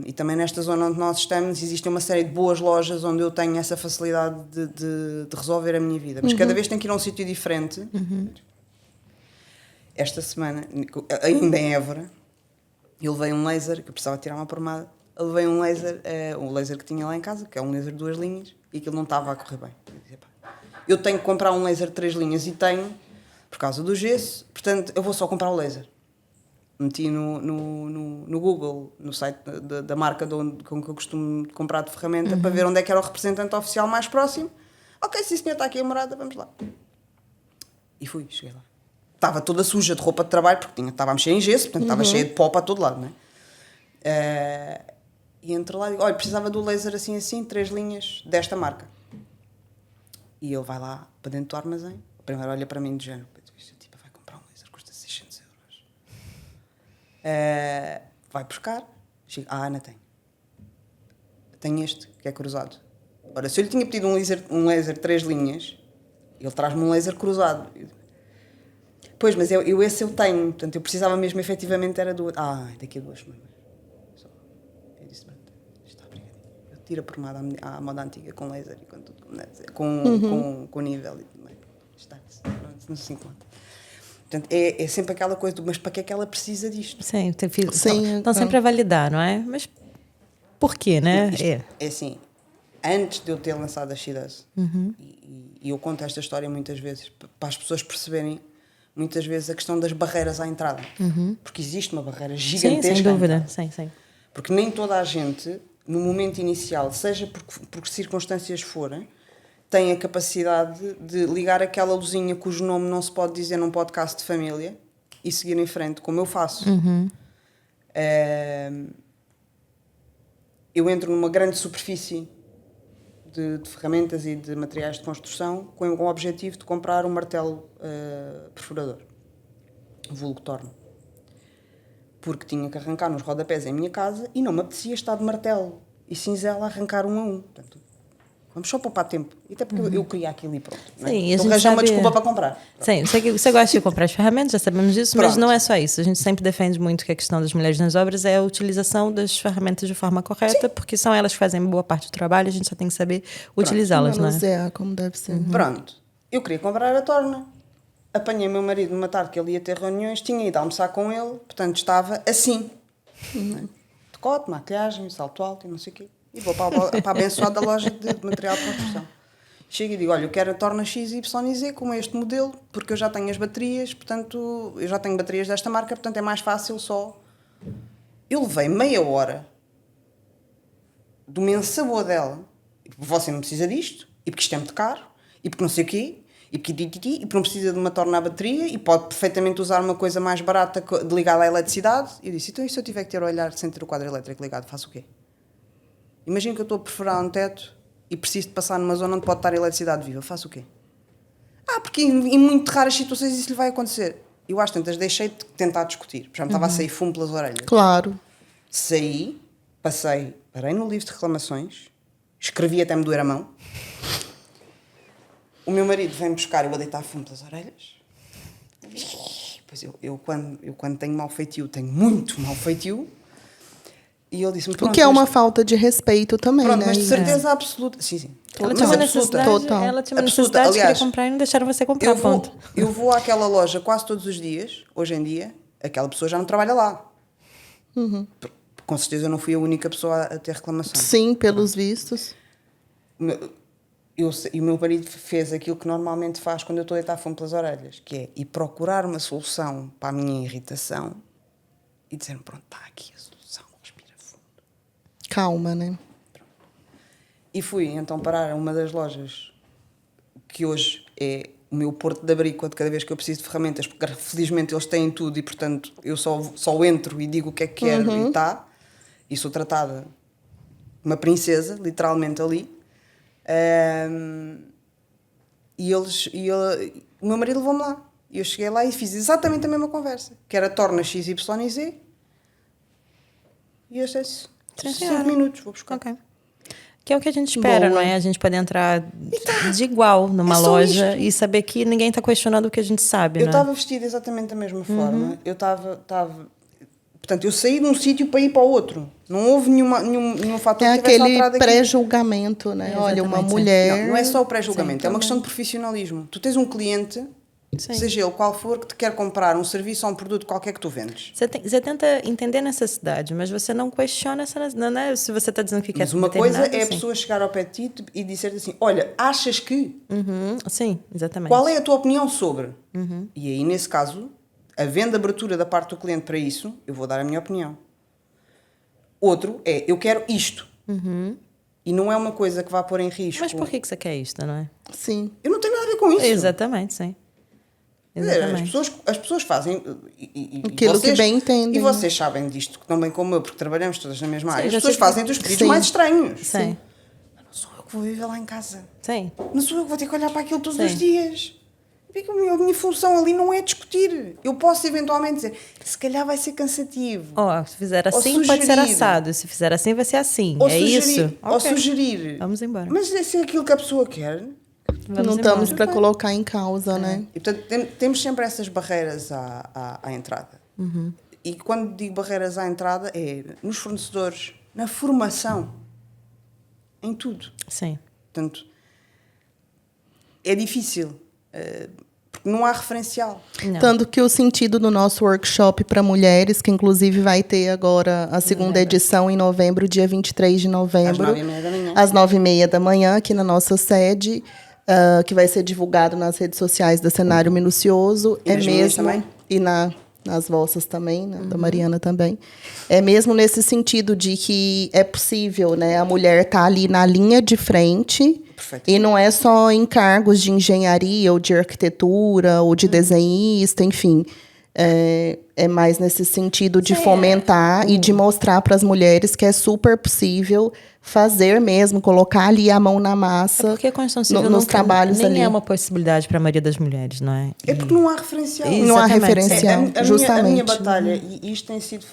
E também nesta zona onde nós estamos existe uma série de boas lojas onde eu tenho essa facilidade de resolver a minha vida, mas cada vez tenho que ir a um sítio diferente. Esta semana, ainda em Évora, eu levei um laser que eu precisava tirar uma pomada. Eu levei um laser que tinha lá em casa, que é um laser de 2 linhas, e aquilo não estava a correr bem. Eu tenho que comprar um laser de 3 linhas e tenho, por causa do gesso, portanto eu vou só comprar o laser. Meti no Google, no site da marca com que eu costumo comprar de ferramenta, para ver onde é que era o representante oficial mais próximo. Ok, sim senhor, está aqui a morada, vamos lá. E fui, cheguei lá. Estava toda suja de roupa de trabalho, porque estava a mexer em gesso, portanto estava cheia de pó para todo lado, não é? E entro lá e digo, olha, precisava do laser assim, 3 linhas desta marca. E ele vai lá para dentro do armazém, primeiro olha para mim de género, vai comprar um laser, custa 600 euros. Vai buscar, chega, Ana tem este, que é cruzado. Ora, se eu lhe tinha pedido um laser 3 linhas, ele traz-me um laser cruzado. Pois, mas esse eu tenho, portanto eu precisava mesmo efetivamente era do... daqui a 2 semanas. Eu disse, está obrigadinho. Eu tiro a pomada à moda antiga, com laser e com tudo, com nível e tudo. Não se encontra. Portanto, é sempre aquela coisa do, mas para que é que ela precisa disto? Sim, estão sempre a validar, não é? Mas por quê, né? É assim, antes de eu ter lançado a She-Does, e eu conto esta história muitas vezes, para as pessoas perceberem, muitas vezes, a questão das barreiras à entrada. Porque existe uma barreira gigantesca. Sim, sem dúvida. Sim. Porque nem toda a gente, no momento inicial, seja por que circunstâncias forem, tem a capacidade de ligar aquela luzinha cujo nome não se pode dizer num podcast de família e seguir em frente, como eu faço. Eu entro numa grande superfície de ferramentas e de materiais de construção com o objetivo de comprar um martelo perfurador, vulgo torno. Porque tinha que arrancar nos rodapés em minha casa e não me apetecia estar de martelo e cinzela a arrancar um a um. Portanto, vamos só poupar tempo. E até porque eu queria aquilo e pronto. Sim, é? Então arranjar uma desculpa para comprar. Sim, você gosta de comprar as ferramentas, já sabemos disso, mas não é só isso. A gente sempre defende muito que a questão das mulheres nas obras é a utilização das ferramentas de forma correta, porque são elas que fazem boa parte do trabalho, a gente só tem que saber utilizá-las, não é? Como deve ser. Pronto. Eu queria comprar a torna. Apanhei meu marido numa tarde que ele ia ter reuniões, tinha ido almoçar com ele, portanto estava assim. Decote, maquilhagem, salto alto e não sei o quê. E vou para a abençoada loja de material de construção. Chego e digo, olha, eu quero a torna XYZ como este modelo, porque eu já tenho as baterias, portanto, eu já tenho baterias desta marca, portanto é mais fácil só. Eu levei meia hora de uma ensabua dela, porque você não precisa disto, e porque isto é muito caro, e porque não sei o quê, e porque não precisa de uma torna à bateria, e pode perfeitamente usar uma coisa mais barata ligada à eletricidade. E eu disse, então e se eu tiver que ter o olhar sem ter o quadro elétrico ligado, faço o quê? Imagina que eu estou a perfurar um teto e preciso de passar numa zona onde pode estar eletricidade viva, faço o quê? Porque em muito raras situações isso lhe vai acontecer. Eu às tantas deixei de tentar discutir, já me estava a sair fumo pelas orelhas. Claro. Saí, parei no livro de reclamações, escrevi até me doer a mão. O meu marido vem buscar, eu a deitar fumo pelas orelhas. Pois eu quando tenho mau feitio, tenho muito mau feitio. E ele disse-me... O que é uma falta de respeito também, né? Mas de certeza absoluta. Sim. Ela tinha uma necessidade, queria comprar e não deixaram você comprar, ponto. Eu vou àquela loja quase todos os dias, hoje em dia, aquela pessoa já não trabalha lá. Com certeza eu não fui a única pessoa a ter reclamação. Sim, pelos vistos. E o meu marido fez aquilo que normalmente faz quando eu estou a deitar fumo pelas orelhas, que é ir procurar uma solução para a minha irritação e dizer-me, pronto, está aqui a solução, respira fundo. Calma, né? E fui então parar a uma das lojas que hoje é o meu porto de abrigo de cada vez que eu preciso de ferramentas, porque felizmente eles têm tudo e portanto eu só entro e digo o que é que quero e está. E sou tratada uma princesa, literalmente ali. O meu marido levou-me lá. E eu cheguei lá e fiz exatamente a mesma conversa, que era torna X, Y e Z. E eu disse, 5 minutos, vou buscar. Okay. Que é o que a gente espera, não é? A gente poder entrar de igual numa loja e saber que ninguém está questionando o que a gente sabe. Eu estava vestida exatamente da mesma forma. Eu estava... Portanto, eu saí de um sítio para ir para o outro. Não houve nenhum fator que tivesse alterado aqui. É aquele pré-julgamento, né? Olha, uma mulher... Não é só o pré-julgamento, é uma questão de profissionalismo. Tu tens um cliente, seja ele qual for, que te quer comprar um serviço ou um produto qualquer que tu vendes. Você tenta entender a necessidade, mas você não questiona essa necessidade. Não é se você está dizendo que quer. Mas uma coisa é a pessoa chegar ao pé de ti e dizer assim, olha, achas que... Sim, exatamente. Qual é a tua opinião sobre? E aí, nesse caso... Havendo abertura da parte do cliente para isso, eu vou dar a minha opinião. Outro é, eu quero isto. E não é uma coisa que vá pôr em risco. Mas por que você quer isto, não é? Sim. Eu não tenho nada a ver com isso. Exatamente, sim. Exatamente. As pessoas fazem... Aquilo que bem entendem. E vocês sabem disto tão bem como eu, porque trabalhamos todas na mesma área. As pessoas fazem dos pedidos mais estranhos. Sim. Mas não sou eu que vou viver lá em casa. Sim. Não sou eu que vou ter que olhar para aquilo todos os dias. A minha função ali não é discutir. Eu posso eventualmente dizer, se calhar vai ser cansativo. Se fizer assim, pode ser assado. Se fizer assim, vai ser assim. Ou é sugerir, isso? Ou sugerir. Vamos embora. Mas se é aquilo que a pessoa quer... Não estamos para colocar em causa, né? E, portanto, temos sempre essas barreiras à entrada. E quando digo barreiras à entrada, é nos fornecedores, na formação, em tudo. Sim. Portanto, é difícil... porque não há referencial. Não. Tanto que o sentido do nosso workshop para mulheres, que inclusive vai ter agora a segunda edição em novembro, dia 23 de novembro. Às 9h30 da manhã, aqui na nossa sede, que vai ser divulgado nas redes sociais da Cenário Minucioso. E nas minhas também? E nas vossas também, né? Da Mariana também. É mesmo nesse sentido de que é possível, né? A mulher tá ali na linha de frente. Perfeito. E não é só em cargos de engenharia ou de arquitetura ou de desenhista, enfim. É mais nesse sentido de fomentar e de mostrar para as mulheres que é super possível fazer mesmo, colocar ali a mão na massa. Porque a construção civil nos trabalhos nem ali. É uma possibilidade para a maioria das mulheres, não é? É porque não há referencial. Não há referencial, justamente. A minha batalha, e isto tem sido...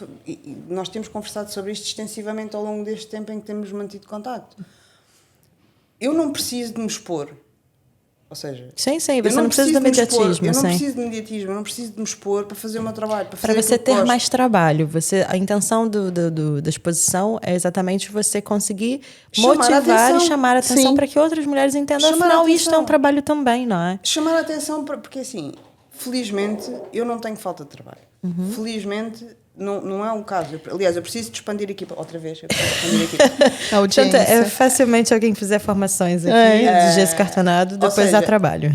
nós temos conversado sobre isto extensivamente ao longo deste tempo em que temos mantido contacto. Eu não preciso de me expor. Ou seja... Sim, você não precisa de mediatismo. Eu não preciso de mediatismo, eu não preciso de me expor para fazer o meu trabalho. Para você ter mais trabalho. A intenção da exposição é exatamente você conseguir motivar e chamar a atenção para que outras mulheres entendam. Afinal, isto é um trabalho também, não é? Chamar a atenção, porque assim, felizmente, eu não tenho falta de trabalho. Felizmente... Não é um caso. Aliás, eu preciso de expandir a equipa. Outra vez, eu preciso de expandir a equipa. Portanto, facilmente alguém que fizer formações aqui de gesso cartonado, depois dá trabalho.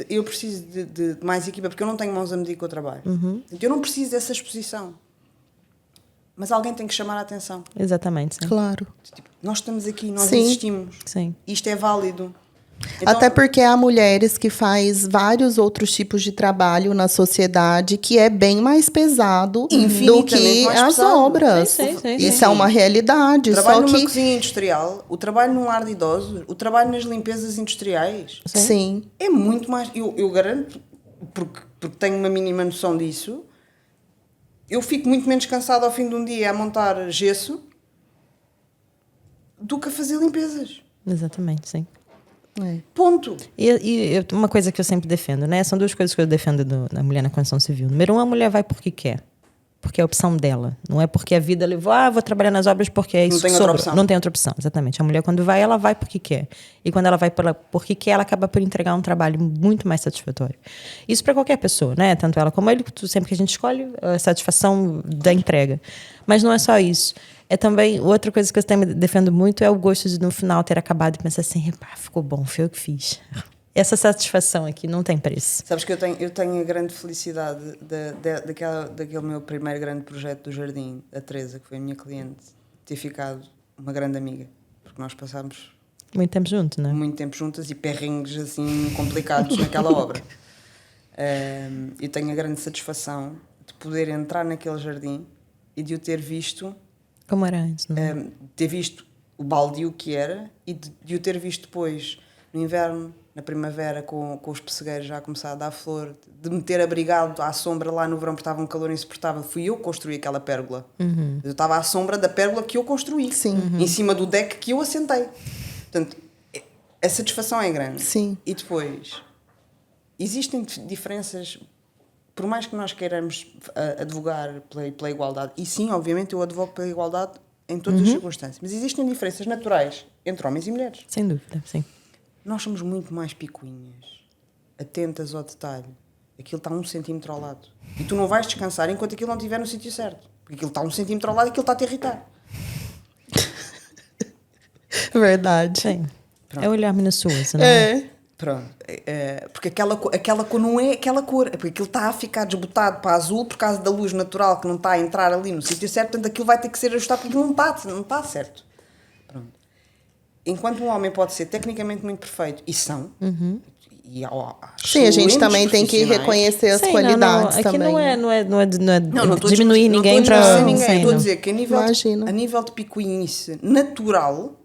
Eu preciso de mais equipa, porque eu não tenho mãos a medir com o trabalho. Eu não preciso dessa exposição. Mas alguém tem que chamar a atenção. Exatamente, sim. Claro. Tipo, nós estamos aqui, nós existimos. Sim. Isto é válido. Então, até porque há mulheres que fazem vários outros tipos de trabalho na sociedade que é bem mais pesado do que mais as pesado. obras. Sim. Isso é uma realidade. O trabalho Só numa que cozinha industrial, o trabalho num lar de idosos, o trabalho nas limpezas industriais. sim. É muito mais... Eu garanto, porque tenho uma mínima noção disso, eu fico muito menos cansada ao fim de um dia a montar gesso do que a fazer limpezas. Exatamente, sim. Ponto. E uma coisa que eu sempre defendo, né? São duas coisas que eu defendo na mulher na construção civil. Número 1, a mulher vai porque quer. Porque é a opção dela. Não é porque a vida levou, vou trabalhar nas obras porque é isso Não tem que outra sobra. opção. Não tem outra opção, exatamente. A mulher, quando vai, ela vai porque quer. E quando ela vai porque quer, ela acaba por entregar um trabalho muito mais satisfatório. Isso para qualquer pessoa, né? Tanto ela como ele, sempre que a gente escolhe, a satisfação da entrega. Mas não é só isso. É também, outra coisa que eu também defendo muito é o gosto de, no final, ter acabado e pensar assim, ficou bom, foi eu que fiz. Essa satisfação aqui não tem preço. Sabes que eu tenho a grande felicidade daquele meu primeiro grande projeto do jardim, a Teresa, que foi a minha cliente, ter ficado uma grande amiga. Porque nós passámos Muito tempo juntos, não é? muito tempo juntas e perrengues assim complicados naquela obra. Eu tenho a grande satisfação de poder entrar naquele jardim e de o ter visto... Como era antes, não é? ter visto o baldio que era e de o ter visto depois, no inverno, na primavera, com os pessegueiros já a começar a dar flor, de me ter abrigado à sombra lá no verão porque estava um calor insuportável. Fui eu que construí aquela pérgola. Eu estava à sombra da pérgola que eu construí. Sim. Em cima do deck que eu assentei. Portanto, a satisfação é grande. Sim. E depois, existem diferenças, por mais que nós queiramos advogar pela igualdade, e sim, obviamente eu advogo pela igualdade em todas as circunstâncias, mas existem diferenças naturais entre homens e mulheres. Sem dúvida, sim. Nós somos muito mais picuinhas, atentas ao detalhe. Aquilo está 1 centímetro ao lado. E tu não vais descansar enquanto aquilo não estiver no sítio certo. Porque aquilo está 1 centímetro ao lado e aquilo está a te irritar. Verdade. Sim. É o olhar minucioso, não é? Pronto. Porque aquela cor não é aquela cor. Porque aquilo está a ficar desbotado para azul por causa da luz natural que não está a entrar ali no sítio certo. Portanto, aquilo vai ter que ser ajustado porque não está certo. Pronto. Enquanto um homem pode ser tecnicamente muito perfeito, e são, e Sim, a gente também tem que reconhecer as qualidades aqui também. Não é não diminuir ninguém para... Estou a dizer que Imagina. a nível de picuinhice natural,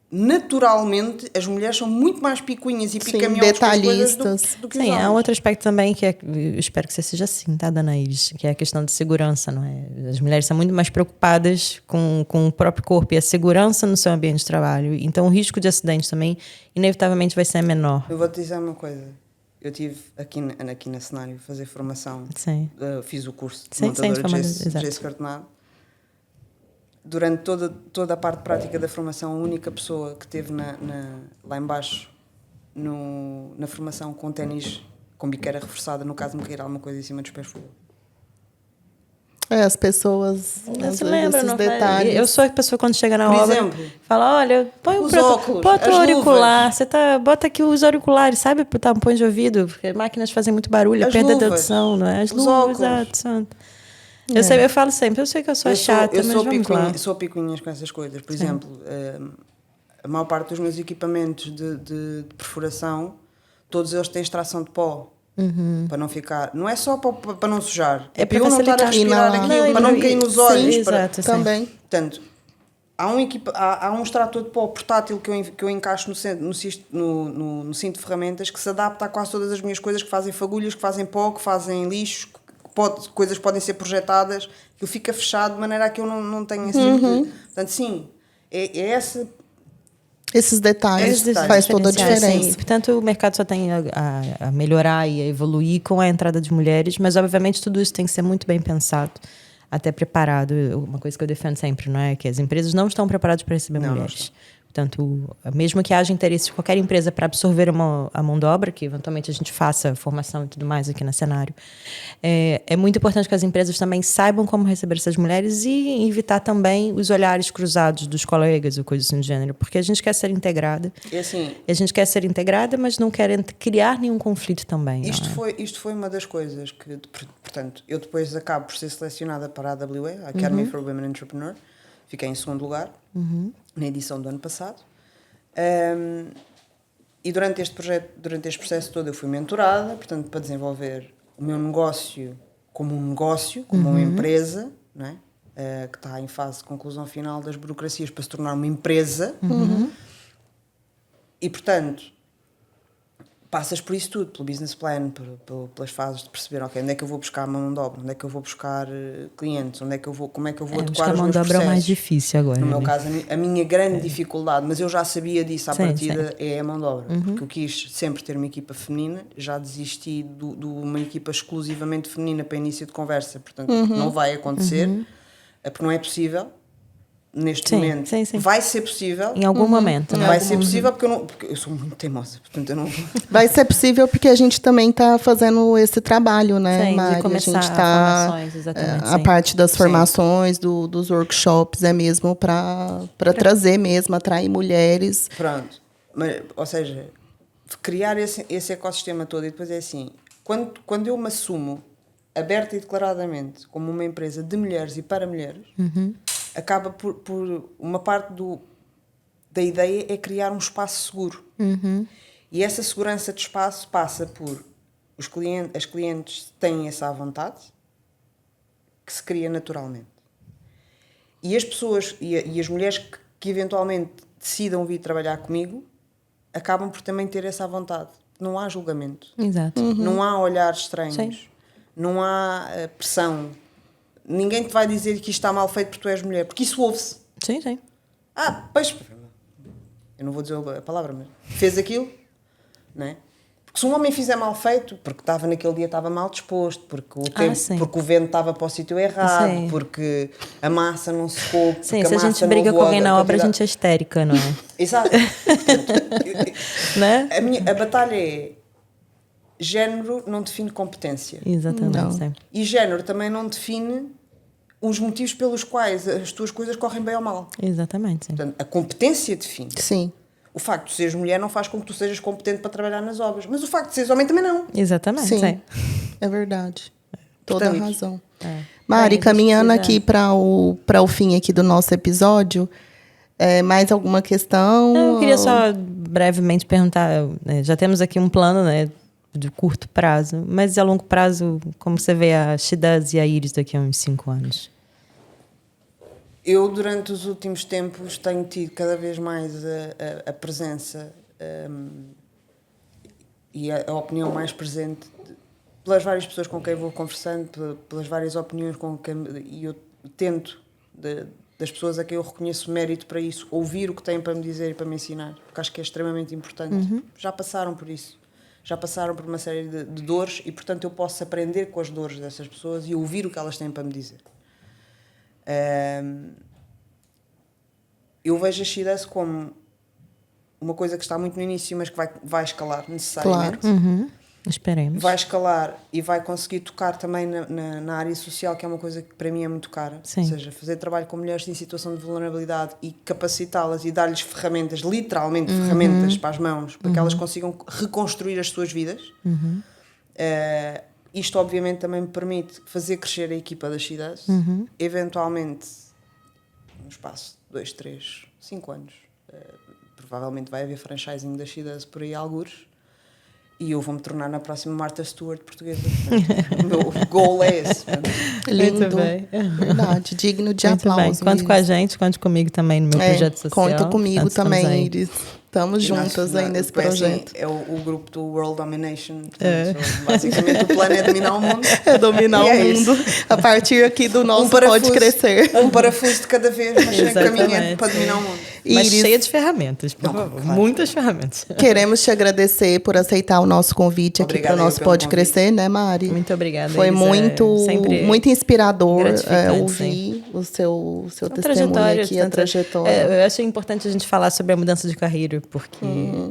naturalmente as mulheres são muito mais picuinhas e picaminhões com as coisas do que os Sim, homens. há outro aspecto também que eu espero que você seja assim, tá, Dana Iris? Que é a questão de segurança, não é? As mulheres são muito mais preocupadas com o próprio corpo e a segurança no seu ambiente de trabalho. Então o risco de acidente também, inevitavelmente, vai ser menor. Eu vou-te dizer uma coisa. Eu estive aqui na Cenário fazer formação. Sim. Fiz o curso de Sim, montadora exato. Jace Cartonado. Durante toda a parte prática da formação, a única pessoa que esteve lá embaixo na formação com ténis com biqueira reforçada, no caso de me cair alguma coisa em cima dos pés, fui eu. As pessoas Não às se vezes, lembra, esses não detalhes. Eu sou a pessoa quando chega na Por obra, exemplo, fala, olha, põe os óculos, bota as o auricular, luvas. bota aqui os auriculares, sabe, por tampões de ouvido, porque máquinas fazem muito barulho, As perda de luvas, audição, não é? As os luvas, óculos. exato. Eu falo sempre, eu sei que eu sou chata, mas vamos lá. Sou picuinhas com essas coisas. Por exemplo, a maior parte dos meus equipamentos de perfuração, todos eles têm extração de pó. Para não ficar... Não é só para não sujar. É para para eu não estar a respirar aquilo, para não me cair nos olhos. Sim, para... exato, Também. Portanto, há um extrator de pó portátil que eu encaixo no cinto de ferramentas que se adapta a quase todas as minhas coisas, que fazem fagulhas, que fazem pó, que fazem lixo, coisas podem ser projetadas, que fica fechado de maneira a que eu não tenha esse tipo de... Portanto, sim, esses detalhes detalhes faz toda a diferença. Sim, portanto, o mercado só tem a melhorar e a evoluir com a entrada de mulheres, mas, obviamente, tudo isso tem que ser muito bem pensado, até preparado. Uma coisa que eu defendo sempre, não é? Que as empresas não estão preparadas para receber mulheres. Portanto, mesmo que haja interesse de qualquer empresa para absorver a mão de obra, que eventualmente a gente faça formação e tudo mais aqui no cenário, é muito importante que as empresas também saibam como receber essas mulheres e evitar também os olhares cruzados dos colegas ou coisas assim do gênero, porque a gente quer ser integrada. E assim, a gente quer ser integrada, mas não quer criar nenhum conflito também. Isto foi uma das coisas que, portanto, eu depois acabo por ser selecionada para a AWE, a Academy for Women Entrepreneur. Fiquei em segundo lugar, na edição do ano passado. E durante este processo todo eu fui mentorada, portanto, para desenvolver o meu negócio como uma empresa, não é? Que está em fase de conclusão final das burocracias para se tornar uma empresa. E, portanto, passas por isso tudo, pelo business plan, pelas fases de perceber, ok, onde é que eu vou buscar a mão de obra, onde é que eu vou buscar clientes, como é que eu vou adequar os meus processos. A mão de obra é o mais difícil agora. No meu caso, a minha grande dificuldade, mas eu já sabia disso à partida, é a mão de obra. Porque eu quis sempre ter uma equipa feminina, já desisti de uma equipa exclusivamente feminina para início de conversa, portanto não vai acontecer, porque não é possível. Neste momento vai ser possível em algum momento, vai ser possível porque eu sou muito teimosa, portanto eu não vai ser possível porque a gente também está fazendo esse trabalho, né, Mari? De começar a gente tá a parte das formações, dos workshops é mesmo para trazer mesmo, atrair mulheres. Pronto, mas, ou seja, criar esse ecossistema todo. E depois é assim, quando eu me assumo aberta e declaradamente como uma empresa de mulheres e para mulheres, acaba por uma parte da ideia é criar um espaço seguro. E essa segurança de espaço passa por as clientes têm essa vontade que se cria naturalmente. E as pessoas e as mulheres que eventualmente decidam vir trabalhar comigo acabam por também ter essa vontade. Não há julgamento. Exato. Não há olhares estranhos. Não há pressão. Ninguém te vai dizer que isto está mal feito porque tu és mulher, porque isso ouve-se. Sim. Pois, eu não vou dizer a palavra, mas fez aquilo, não é? Porque se um homem fizer mal feito, porque naquele dia estava mal disposto, porque o vento estava para o sítio errado, porque a massa não secou, se a gente briga com alguém na obra, a gente é histérica, não é? Exato. Portanto, né? A batalha é género não define competência. Exatamente. E género também não define os motivos pelos quais as tuas coisas correm bem ou mal. Exatamente. Portanto, a competência define. Sim. O facto de seres mulher não faz com que tu sejas competente para trabalhar nas obras. Mas o facto de seres homem também não. Exatamente. Sim. É verdade. Toda a razão. Mari, caminhando aqui para o fim aqui do nosso episódio, mais alguma questão? Eu queria só brevemente perguntar, né, já temos aqui um plano, né, de curto prazo, mas a longo prazo, como você vê a She Does e a Iris daqui a uns 5 anos? Eu, durante os últimos tempos, tenho tido cada vez mais a presença e a opinião mais presente pelas várias pessoas com quem vou conversando, pelas várias opiniões com quem... E eu tento, das pessoas a quem eu reconheço mérito para isso, ouvir o que têm para me dizer e para me ensinar, porque acho que é extremamente importante. Já passaram por isso. Já passaram por uma série de dores e, portanto, eu posso aprender com as dores dessas pessoas e ouvir o que elas têm para me dizer. Eu vejo a She Does como uma coisa que está muito no início, mas que vai escalar necessariamente. Claro. Esperemos. Vai escalar e vai conseguir tocar também na área social, que é uma coisa que para mim é muito cara. Sim. Ou seja, fazer trabalho com mulheres em situação de vulnerabilidade e capacitá-las e dar-lhes ferramentas, literalmente ferramentas para as mãos, para que elas consigam reconstruir as suas vidas. Isto obviamente também me permite fazer crescer a equipa da She Does. Eventualmente, no espaço de 2, 3, 5 anos, provavelmente vai haver franchising da She Does por aí algures. E eu vou-me tornar na próxima Martha Stewart portuguesa. O meu goal é esse. Lindo. Muito bem. Verdade, digno de Muito aplauso. Bem. Conte com a gente, conte comigo também no meu projeto social. Conta comigo também, Iris. Estamos E juntas aí nesse projeto. Assim, é o grupo do World Domination. Portanto, basicamente o plano é dominar o mundo. É dominar o mundo. A partir aqui do nosso Pode Crescer. Um parafuso de cada vez, mas caminhando para dominar o mundo. Mas Iris, cheia de ferramentas, por favor. Claro. Muitas ferramentas. Queremos te agradecer por aceitar o nosso convite aqui para o nosso Pode Crescer, né, Mari? Muito obrigada. Foi muito inspirador ouvir o seu testemunho aqui, a trajetória. Eu acho importante a gente falar sobre a mudança de carreira, porque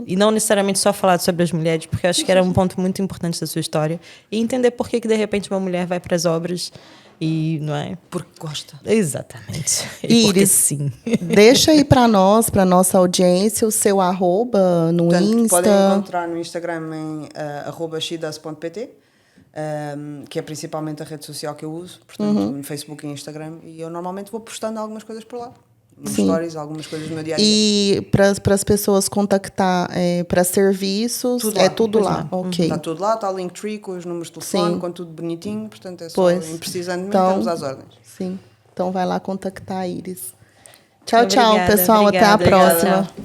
e não necessariamente só falar sobre as mulheres, porque eu acho que era um ponto muito importante da sua história, e entender por que de repente uma mulher vai para as obras. E, não é? Porque gosta. Exatamente. Iris, sim. Deixa aí para nossa audiência, o seu @ no Insta. Podem encontrar no Instagram em @shedoes.pt, que é principalmente a rede social que eu uso, portanto, no Facebook e Instagram, e eu normalmente vou postando algumas coisas por lá. nos stories, algumas coisas do meu dia a dia. E para as pessoas contactar para serviços, tudo lá. Ok. Está tudo lá, está o Linktree com os números de telefone, com tudo bonitinho, portanto é só precisando de mim, estamos às ordens. Sim, então vai lá contactar a Iris. Tchau, pessoal. Obrigada. Até a próxima. Tchau.